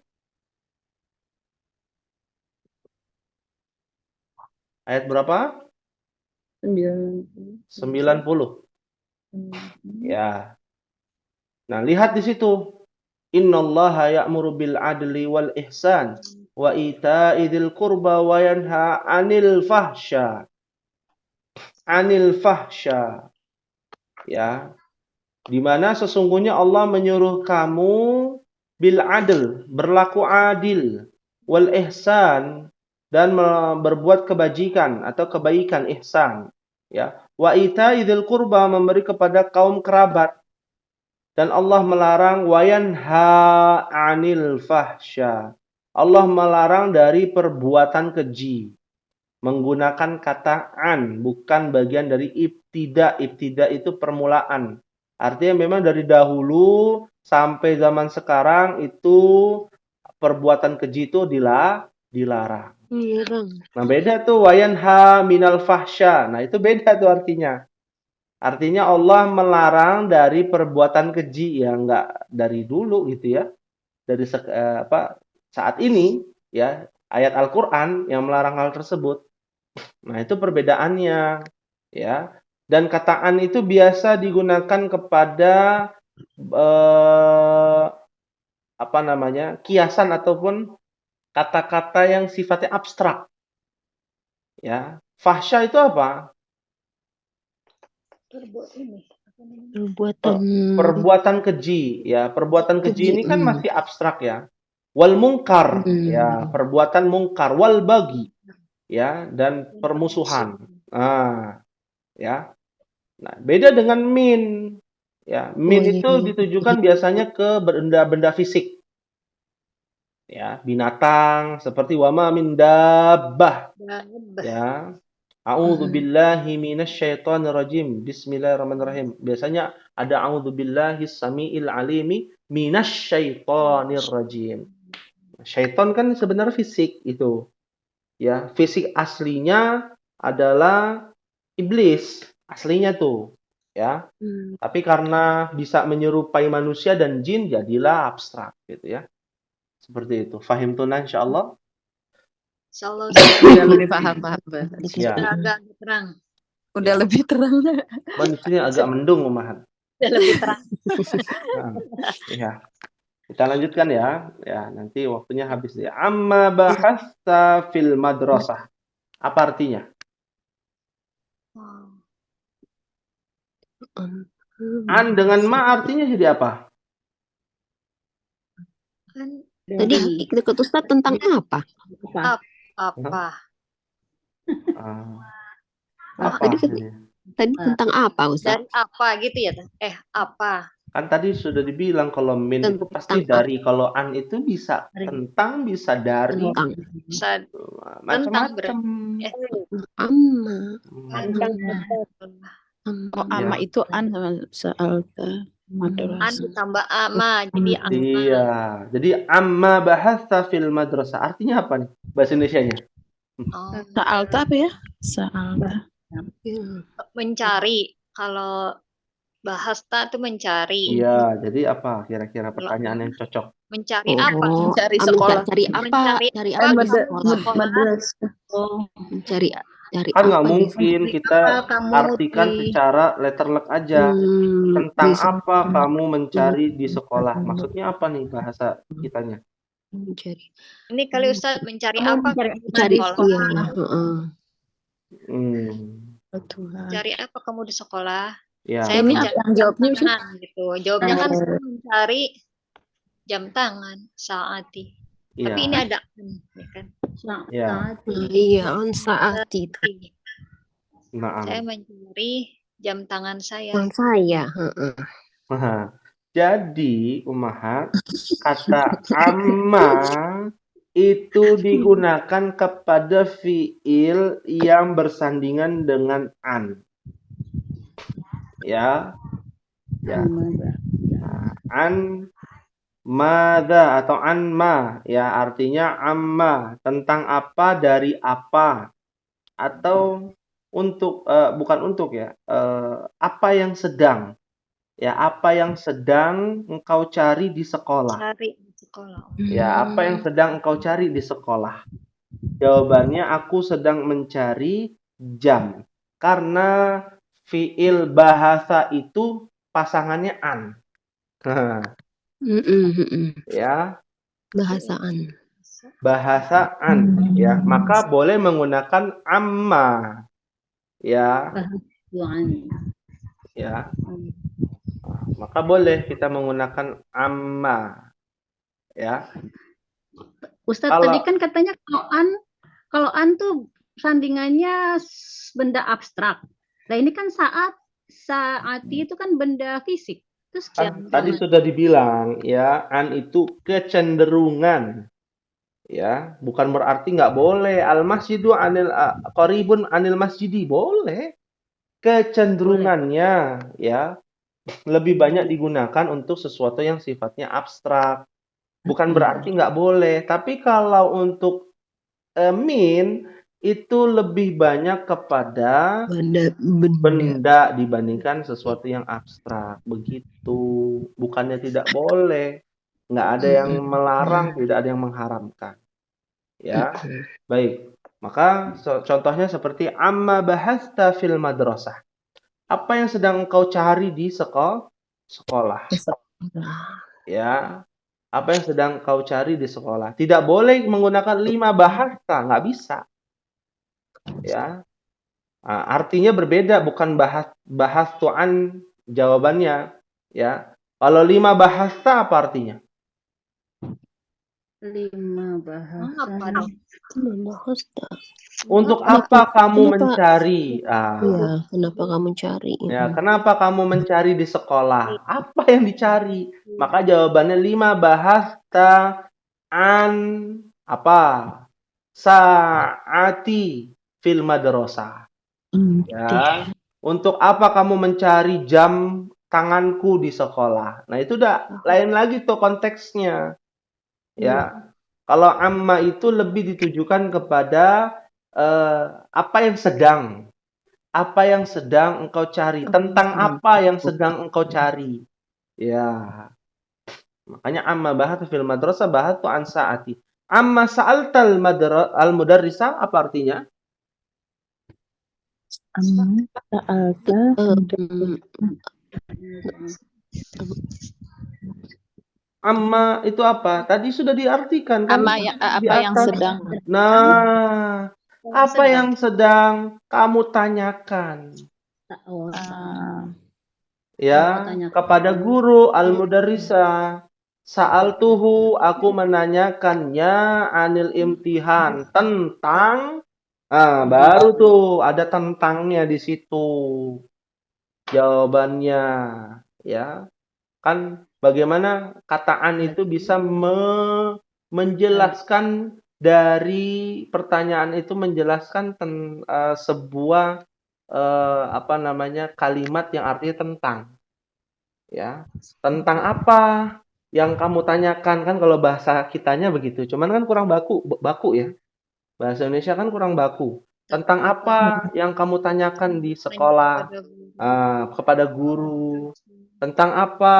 ayat berapa? 90. Ya. Nah, lihat di situ. Innallaha ya'muru bil adli wal ihsan wa ita'i dzil qurba wa yanha 'anil fahsya. Ya. Di mana sesungguhnya Allah menyuruh kamu bil adl, berlaku adil, wal ihsan, dan berbuat kebajikan atau kebaikan, ihsan, ya. Wa ita'i dzil qurba, memberi kepada kaum kerabat, Dan Allah melarang wayanha 'anil fahsya. Allah melarang dari perbuatan keji. Menggunakan kata an, bukan bagian dari ibtida. Ibtida itu permulaan. Artinya memang dari dahulu sampai zaman sekarang itu perbuatan keji itu dilarang. Nah, beda tuh wayanha minal fahsya. Nah, itu beda tuh artinya. Artinya Allah melarang dari perbuatan keji, ya enggak dari dulu gitu ya. Dari saat ini ya, ayat Al-Qur'an yang melarang hal tersebut. Nah, itu perbedaannya ya. Dan kata an itu biasa digunakan kepada kiasan ataupun kata-kata yang sifatnya abstrak. Ya. Fahsya itu apa? Perbuatan keji, ya. Perbuatan keji ini kan masih abstrak ya. Wal mungkar, ya, perbuatan mungkar, wal bagi, ya, dan permusuhan. Ya. Nah, beda dengan min. Ya, min itu ditujukan biasanya ke benda-benda fisik. Ya, binatang seperti wama min dabbah. Ya. A'udzubillahi minasyaitonir rajim. Bismillahirrahmanirrahim. Biasanya ada a'udzubillahis samiil alimi minasyaitonir rajim. Syaiton kan sebenarnya fisik itu. Ya, fisik aslinya adalah iblis, aslinya tuh, ya. Tapi karena bisa menyerupai manusia dan jin jadilah abstrak gitu ya. Seperti itu. Fahim tuna insyaallah. Insyaallah Udah lebih paham. Ya. agak terang. Udah lebih terang. Manusia agak mendung, Umahan. Udah lebih terang. Ya. Kita lanjutkan ya. Ya, nanti waktunya habis ya. Amma bahasta fil madrasah. Apa artinya? An dengan ma artinya jadi apa? Tadi dekat Ustadz tentang apa? Apa? Apa? Tadi tentang apa, Ustadz? Dari apa gitu ya? Apa? Kan tadi sudah dibilang kalau min itu pasti dari, kalau an itu bisa tentang, bisa dari, Bisa macam-macam. Oh, ama itu an soal madrasah. An ditambah ama jadi amma. Iya. Jadi amma bahasa fil madrasah. Artinya apa nih bahasa Indonesianya? Sa'alta apa ya? Sa'alta. Mencari. Kalau bahasta itu mencari. Iya, jadi apa kira-kira pertanyaan yang cocok? Mencari apa? Mencari sekolah. Cari apa? Mencari Cari apa? apa? Madrasah. Mencari Kan nggak mungkin kita artikan secara letterlek aja. Tentang apa kamu mencari di sekolah? Maksudnya apa nih bahasa kitanya? Mencari. Ini kali Ustaz mencari apa? Mencari Mencari apa kamu di sekolah? Ya. Saya Ini mencari yang jawabnya jam tangan gitu. Jawabnya kan saya mencari jam tangan saati. Iya. Tapi ini ada ya kan? Ya. Iya, on saat itu. Nah, Saya mencari jam tangan saya. Yang saya. Jadi, Ummahat, kata amma itu digunakan kepada fiil yang bersandingan dengan an. Ya. Ya. Nah, an mada atau an ma, ya artinya amma, tentang apa, dari apa, atau untuk bukan untuk ya, apa yang sedang, ya apa yang sedang engkau cari di sekolah. Cari di sekolah. Ya, apa yang sedang engkau cari di sekolah? Jawabannya aku sedang mencari jam. Karena fiil bahasa itu pasangannya an. Ya. Bahasaan, ya. Maka boleh menggunakan amma. Ya. Ya. Maka boleh kita menggunakan amma. Ya. Ustadz tadi kan katanya kalau an tuh sandingannya benda abstrak. Nah ini kan saati itu kan benda fisik. Terus Kan jam tadi tangan. sudah dibilang ya, an itu kecenderungan. Ya, bukan berarti nggak boleh. Al-masjidu qaribun anil masjidi, boleh. Kecenderungannya ya lebih banyak digunakan untuk sesuatu yang sifatnya abstrak. Bukan berarti nggak boleh. Tapi kalau untuk min itu lebih banyak kepada Benda. benda dibandingkan sesuatu yang abstrak. Begitu. Bukannya tidak boleh. Nggak ada yang melarang, tidak ada yang mengharamkan. Ya, baik. Maka contohnya seperti amma bahasta fil madrasah. Apa yang sedang engkau cari di sekolah? Ya, apa yang sedang engkau cari di sekolah? Tidak boleh menggunakan 5 bahasa, nggak bisa. Ya, artinya berbeda, bukan bahas tuan jawabannya. Ya, kalau 5 bahasa apa artinya? 5 bahasa. Apa dong? Untuk Kenapa- apa kamu kenapa- mencari? Iya, kenapa kamu cari? Ya, kenapa kamu mencari di sekolah? Apa yang dicari? Maka jawabannya 5 bahasa an apa? Saati fil madrasah. Ya. Untuk apa kamu mencari jam tanganku di sekolah? Nah, itu udah lain lagi tuh konteksnya. Ya. Kalau amma itu lebih ditujukan kepada apa yang sedang. Apa yang sedang engkau cari? Tentang apa yang sedang engkau cari? Ya. Makanya amma bahas fil madrasah bahas tu an saati. Amma sa'altal al-mudarrisa apa artinya? Amma sa'alta Amma itu apa? Tadi sudah diartikan kan? Amma ya, Di apa yang atas. sedang. Nah, apa yang sedang kamu tanyakan? Ah, Ya, kepada guru al-mudarrisa. Sa'altuhu, aku menanyakannya anil imtihan tentang baru tuh ada tentangnya di situ. Jawabannya ya. Kan bagaimana kataan itu bisa menjelaskan dari pertanyaan itu menjelaskan sebuah apa namanya kalimat yang artinya tentang. Ya. Tentang apa yang kamu tanyakan kan kalau bahasa kitanya begitu. Cuman kan kurang baku ya. Bahasa Indonesia kan kurang baku. Tentang apa yang kamu tanyakan di sekolah kepada guru? Tentang apa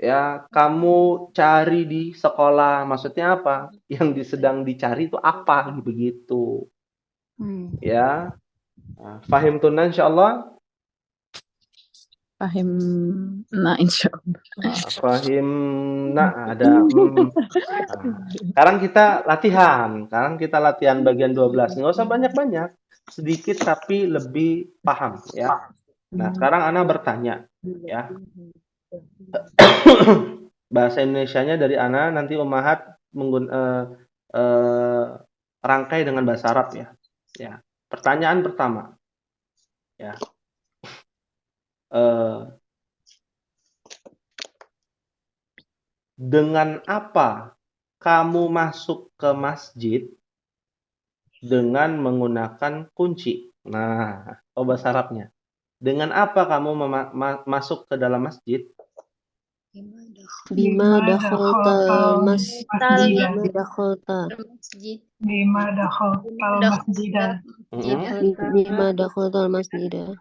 ya kamu cari di sekolah? Maksudnya apa? Yang sedang dicari itu apa begitu. Ya. Fahim tunan insyaallah. Fahim. Nah, insyaallah. Fahim. Nah, ada. Sekarang kita latihan. Sekarang kita latihan bagian 12. Nggak usah banyak-banyak. Sedikit tapi lebih paham ya. Nah, sekarang Ana bertanya ya. Bahasa Indonesianya dari Ana, nanti Ummahat rangkai dengan bahasa Arab ya. Ya. Pertanyaan pertama. Ya. Dengan apa kamu masuk ke masjid dengan menggunakan kunci? Nah, bahasa Arabnya. Dengan apa kamu masuk ke dalam masjid? Bima dakhalta masjid. Bima dakhaltal masjidah. Bima dakhaltal masjidah.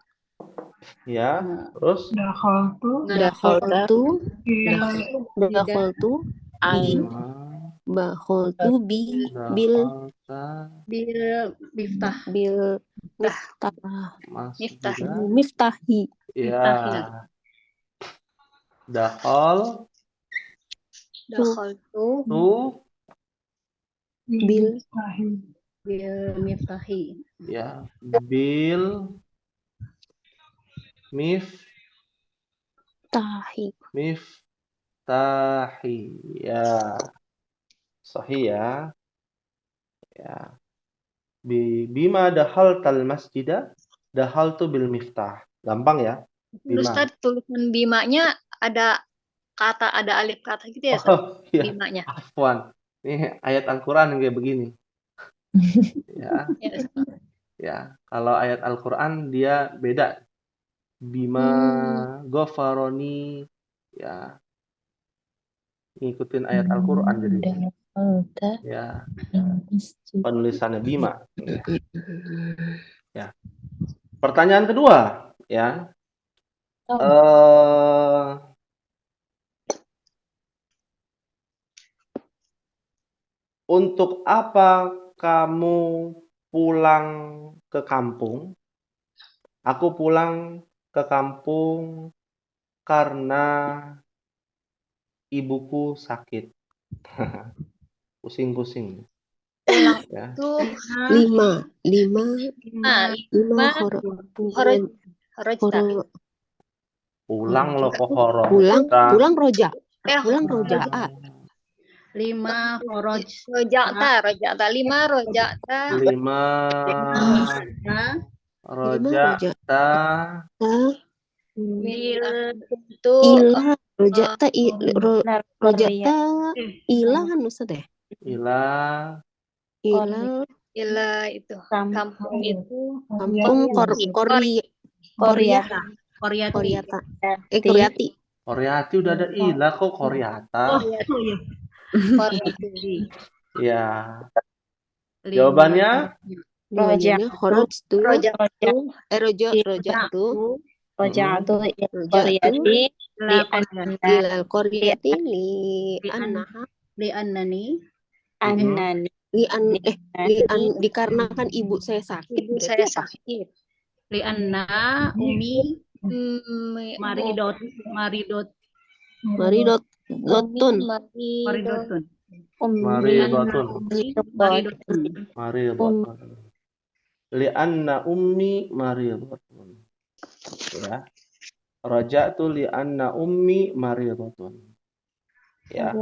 Ya, terus Dakhaltu Dakhaltu bi bil miftahi. Ya. Dakhaltu bil miftahi. ya, bil miftahi ya. Sahih ya. Ya. Bima dakhaltal masjidah, dakhaltu bil miftah. Gampang ya? Bima. Ustaz, tulisan bimanya ada kata, ada alif kata gitu ya, Ustaz? Oh iya, Bimanya. afwan. Ini ayat Al-Quran yang kayak begini. Ya, Ya, Ustaz. ya. Kalau ayat Al-Quran dia beda. Bima ghafaroni, ya, ngikutin ayat Al-Quran jadi. Ya, penulisannya Bima. Ya. Pertanyaan kedua, ya. Untuk apa kamu pulang ke kampung? Aku pulang ke kampung karena ibuku sakit. Pusing-pusing. Pulang Ya. itu Lima Horojta. Pulang loh kok pulang roja. Eh, Pulang rojaat. 5 horoj. Rojata. 5 rojata. 5 rojata Mil itu Ila rojata rojata ilahan Ustaz ya? ila ila itu kampung itu kampung Koryata. Koryati. Koryati udah ada ila kok Koryata. Ya. Jawabannya Jawabannya rojatu. rojatu. Rojatu ilal Koryati dikarenakan ibu saya sakit. Ibu berarti saya apa? sakit. Lianna umi maridotun. Maridotun. Lianna ummi maridotun. Ya. Raja'tu lianna ummi maridotun. Ya.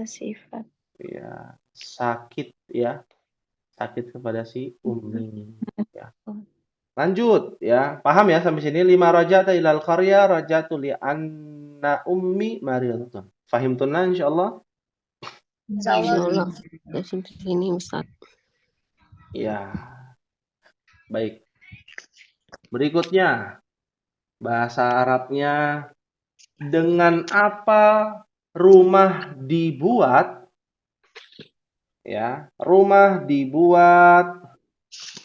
Sifat. Ya, sakit ya. Sakit kepada si ummi. Ya. Lanjut ya. Paham ya sampai sini? 5 raja'ta ilal qarya raja'tu lianna ummi maridotun. Fahimtunna insyaallah? Insyaallah. Sampai sini Ustaz. Ya. Baik. Berikutnya bahasa Arabnya, dengan apa rumah dibuat? Ya, rumah dibuat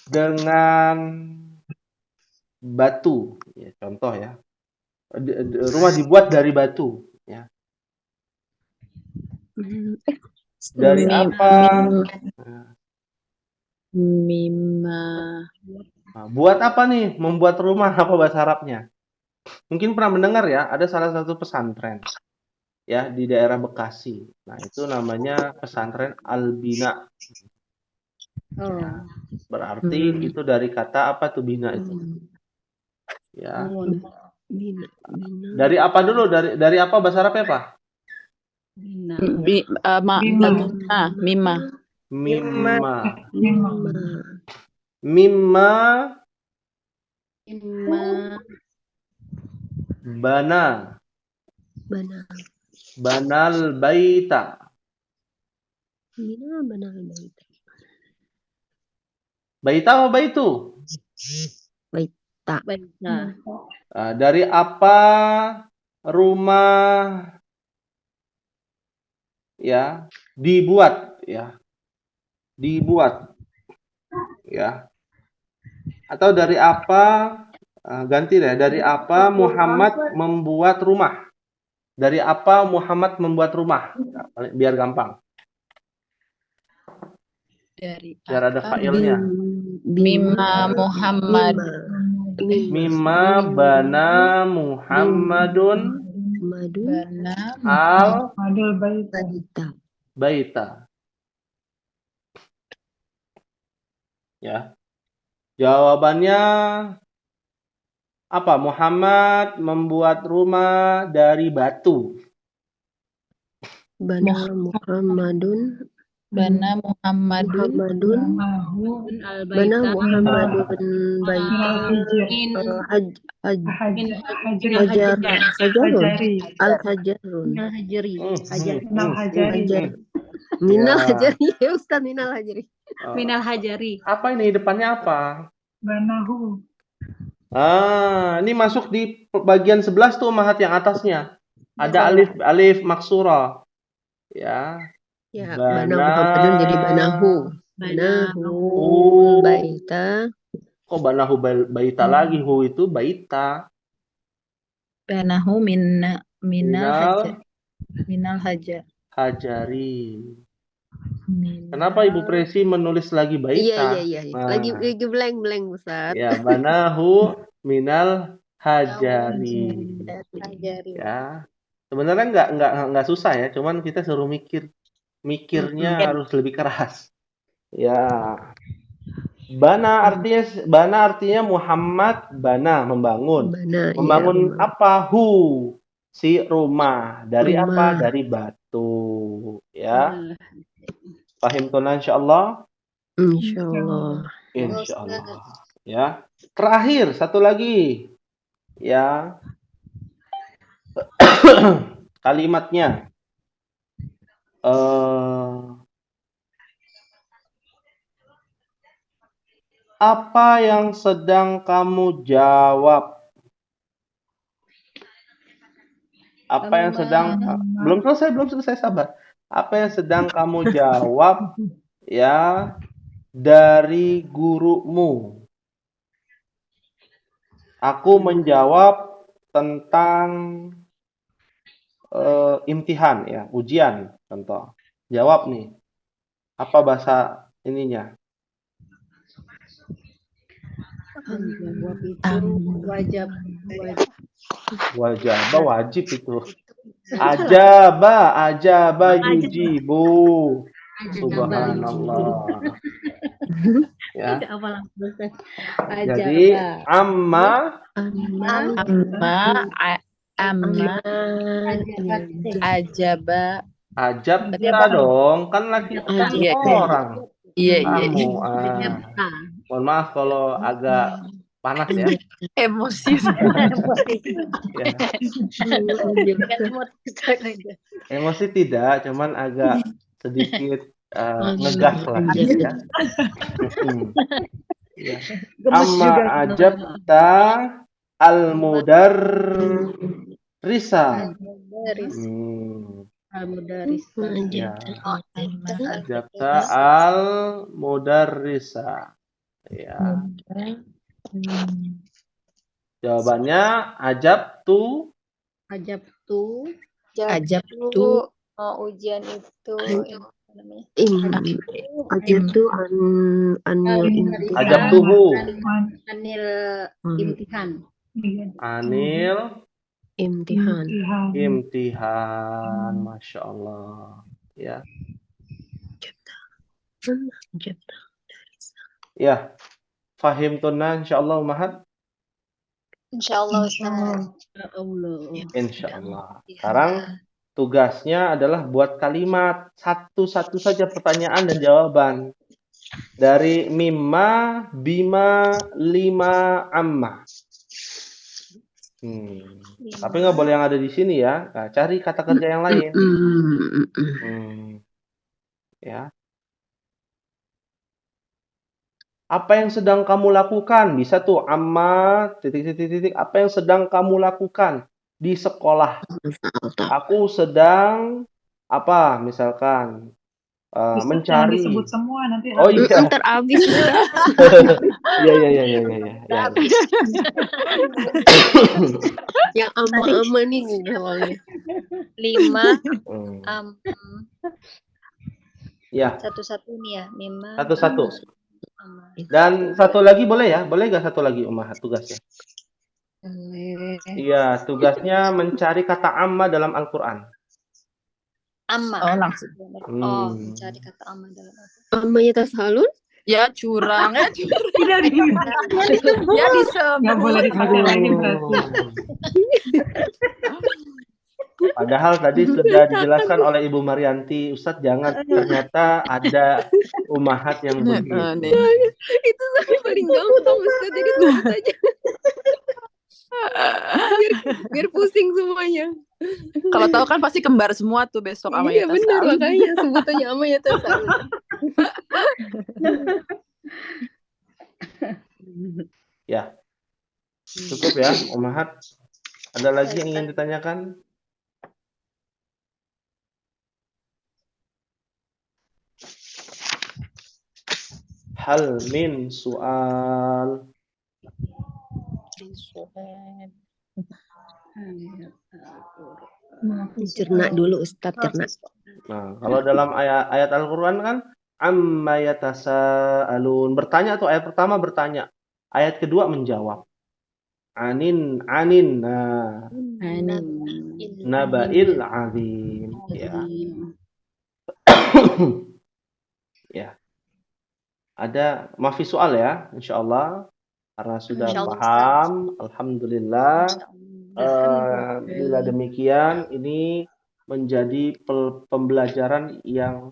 dengan batu. Ya, contoh ya. Rumah dibuat dari batu. Ya. Dari apa? Mimma. Nah, buat apa nih? Membuat rumah apa bahasa Arabnya? Mungkin pernah mendengar ya, ada salah satu pesantren ya di daerah Bekasi. Nah, itu namanya pesantren Al-Bina. Ya, berarti itu dari kata apa tuh bina itu? Ya. Dari apa dulu? Dari apa bahasa Arabnya, Pak? Mimma banal baita. Baita apa baitu? Baita. Dari apa rumah ya dibuat ya? Dibuat ya. Atau dari apa ganti deh, dari apa Muhammad membuat rumah? Dari apa Muhammad membuat rumah? Biar gampang. Biar ada failnya. Mimma Muhammad. Mimma bana Muhammadun al baita. Ya. Jawabannya apa? Muhammad membuat rumah dari batu. Bana Muhammadun Bana Muhammadun Muhammadun Banahu Al Bana baita Muhammadun minal hijr. min Hajri. Hajar Hajarun Hajari. Al-Hajarun minal hajri. Minal hajari. Hajar Minal Ya. Hajari ya Ustaz Minal Hajari. Minal hajari. Apa ini depannya apa? Banahu. Ini masuk di bagian 11 tuh Mahat yang atasnya. Ada alif maksurah. Ya. Ya, Bana- Bana Muhammadun jadi Banahu. Banahu baita Kok banahu baita lagi? Hu itu baita. Banahu minal Minal hajar. Minal hajar. hajari. Kenapa Ibu Presi menulis lagi baita? Iya. Nah. Lagi blank Ustaz. Ya, banahu minal hajari. Ajari. Ya. Sebenarnya nggak susah ya, cuman kita suruh mikirnya harus lebih keras. Ya. Bana artinya Muhammad bana membangun. Bana Membangun iya, apa? Si rumah. Dari Rumah. apa? Dari batu. Ya. Paham tuh insyaallah? Insyaallah. Insyaallah. Ya. Terakhir satu lagi. Ya. Kalimatnya. Apa yang sedang kamu jawab? Apa yang sedang belum selesai sabar. Apa yang sedang kamu jawab ya dari gurumu? Aku menjawab tentang imtihan ya, ujian contoh. Jawab nih. Apa bahasa ininya? Jawab itu wajib. Wajib itu. Ajaba yujibu. Subhanallah. Ya. Tidak apa langsung. Jadi amma Ajaba. ajab kita dong, kan lagi kan Iya. orang. Iya. Kamu. Mohon maaf kalau agak panas ya. Emosi. Ya. Emosi tidak, cuman agak sedikit ngegas lah ya. Ya. Amma ajabta al-mudarrisa. Al-mudaris. Ya. Ajabta al-mudarrisa. Ya. Jawabannya ajab tu Ajab tu Ajab Itu tu ujian itu apa namanya? Itu ajab tuhu anil imtihan. anil imtihan. imtihan. Masya Allah. Ya. Ya. Fahim tunna insyaallah Mahat. Insyaallah Ustaz. Ya Allah. Insyaallah. Sekarang tugasnya adalah buat kalimat satu-satu saja pertanyaan dan jawaban dari mimma, bima, lima, amma. Tapi nggak boleh yang ada di sini ya. Nah, cari kata kerja yang lain. Ya. Apa yang sedang kamu lakukan? Bisa tuh amma titik. Apa yang sedang kamu lakukan di sekolah? Aku sedang apa? Misalkan mencari. Disebut semua nanti. Oh iya. Ntar habis. Iya. Yang ama-ama nih awalnya. 5 Ya, satu-satu nih ya, 5 satu-satu. Dan satu lagi boleh ya? Boleh nggak satu lagi Umar tugasnya? Iya, tugasnya mencari kata amma dalam Al-Quran. amma. Oh, langsung. Mencari kata amma dalam Al-Quran. Amanya tasalun? Ya curang. Ya disebut. Nggak boleh dipakai lagi berarti. Padahal tadi sudah dijelaskan oleh Ibu Marianti, Ustadz jangan, ternyata ada ummahat yang begitu. nih. Itu paling gampang Ustaz, jadi sebut aja. Biar pusing semuanya. Kalau tahu kan pasti kembar semua tuh besok sama Iya benar, makanya sebut aja sama ya Tasal. Ya, cukup ya, ummahat. Ada lagi yang ingin ditanyakan? Hal min soal. Cerna dulu Ustaz, cerna. Nah, kalau dalam ayat Al-Quran kan amma yatasaalun, bertanya tuh, ayat pertama bertanya, ayat kedua menjawab. Anin, nah, naba'il azim, ya. Ya. Ada mafi soal ya, insyaallah, karena sudah Insyaallah, paham, alhamdulillah. Bila demikian, ini menjadi pembelajaran yang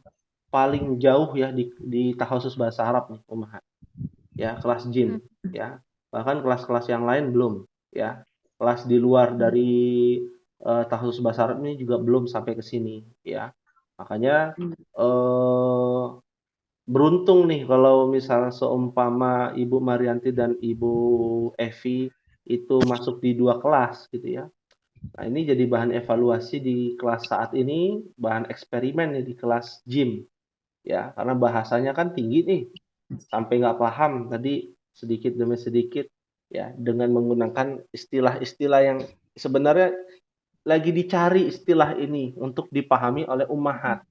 paling jauh ya di takhasus bahasa Arab nih, ummahat. Ya, kelas jim, ya. Bahkan kelas-kelas yang lain belum, ya. Kelas di luar dari takhasus bahasa Arab ini juga belum sampai ke sini, ya. Makanya beruntung nih kalau misalnya seumpama Ibu Marianti dan Ibu Evi itu masuk di 2 kelas gitu ya. Nah, ini jadi bahan evaluasi di kelas saat ini, bahan eksperimen nih di kelas gym. Ya, karena bahasanya kan tinggi nih. Sampai nggak paham tadi sedikit demi sedikit ya, dengan menggunakan istilah-istilah yang sebenarnya lagi dicari istilah ini untuk dipahami oleh ummahat.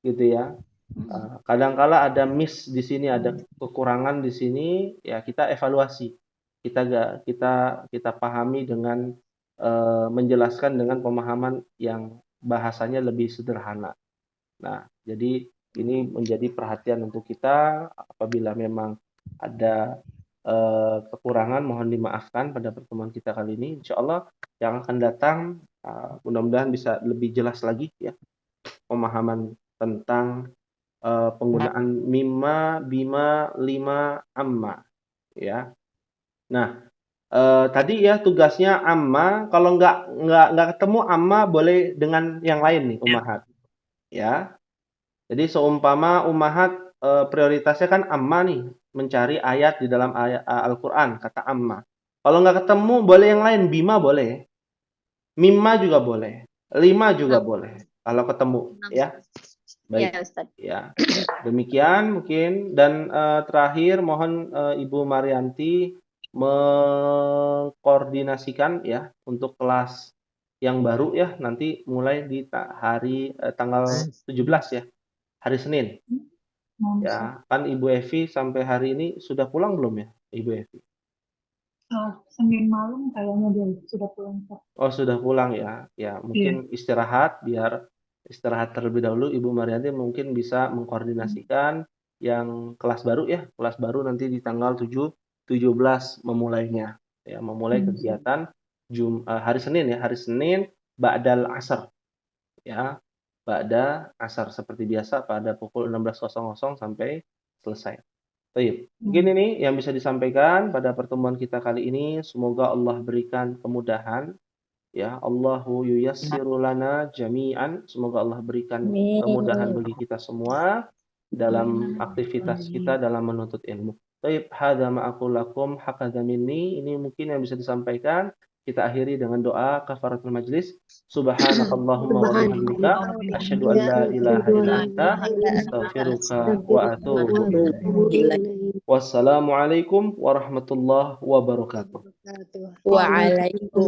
Gitu ya. Kadangkala ada miss di sini, ada kekurangan di sini, ya kita evaluasi. Kita pahami dengan menjelaskan dengan pemahaman yang bahasanya lebih sederhana. Nah, jadi ini menjadi perhatian untuk kita. Apabila memang ada kekurangan, mohon dimaafkan pada pertemuan kita kali ini. Insya Allah yang akan datang mudah-mudahan bisa lebih jelas lagi ya pemahaman tentang penggunaan mimma, bima, lima, amma, ya. Nah, tadi ya tugasnya amma. Kalau nggak ketemu amma, boleh dengan yang lain nih, ummahat, ya. Jadi seumpama ummahat prioritasnya kan amma nih, mencari ayat di dalam ayat Al-Quran kata amma. Kalau nggak ketemu, boleh yang lain, bima boleh, mimma juga boleh, lima juga boleh. Kalau ketemu, ya. Baik, ya Ustaz. ya. Demikian mungkin, dan terakhir mohon Ibu Marianti mengkoordinasikan ya untuk kelas yang baru ya, nanti mulai di hari tanggal 17 ya, hari Senin. Ya, kan Ibu Evi sampai hari ini sudah pulang belum ya, Ibu Evi? Senin malam kayaknya dia sudah pulang. Oh, sudah pulang ya. Ya, mungkin istirahat, biar istirahat terlebih dahulu. Ibu Marianti mungkin bisa mengkoordinasikan yang kelas baru ya. Kelas baru nanti di tanggal 17 memulainya. Ya, memulai kegiatan hari Senin ya, hari Senin ba'dal asar. Ya, ba'da asar seperti biasa pada pukul 16.00 sampai selesai. Baik, mungkin ini yang bisa disampaikan pada pertemuan kita kali ini. Semoga Allah berikan kemudahan. Ya, Allahu yuyassiru lana jami'an. Semoga Allah berikan kemudahan bagi kita semua dalam aktivitas kita dalam menuntut ilmu. Baik, hadza ma aqul lakum hakadha minni. Ini mungkin yang bisa disampaikan. Kita akhiri dengan doa kafaratul majlis. Subhanakallahumma wa bihamdika asyhadu an la ilaha illa anta astaghfiruka wa atubu ilaik. Wassalamualaikum warahmatullahi wabarakatuh. Waalaikumsalam.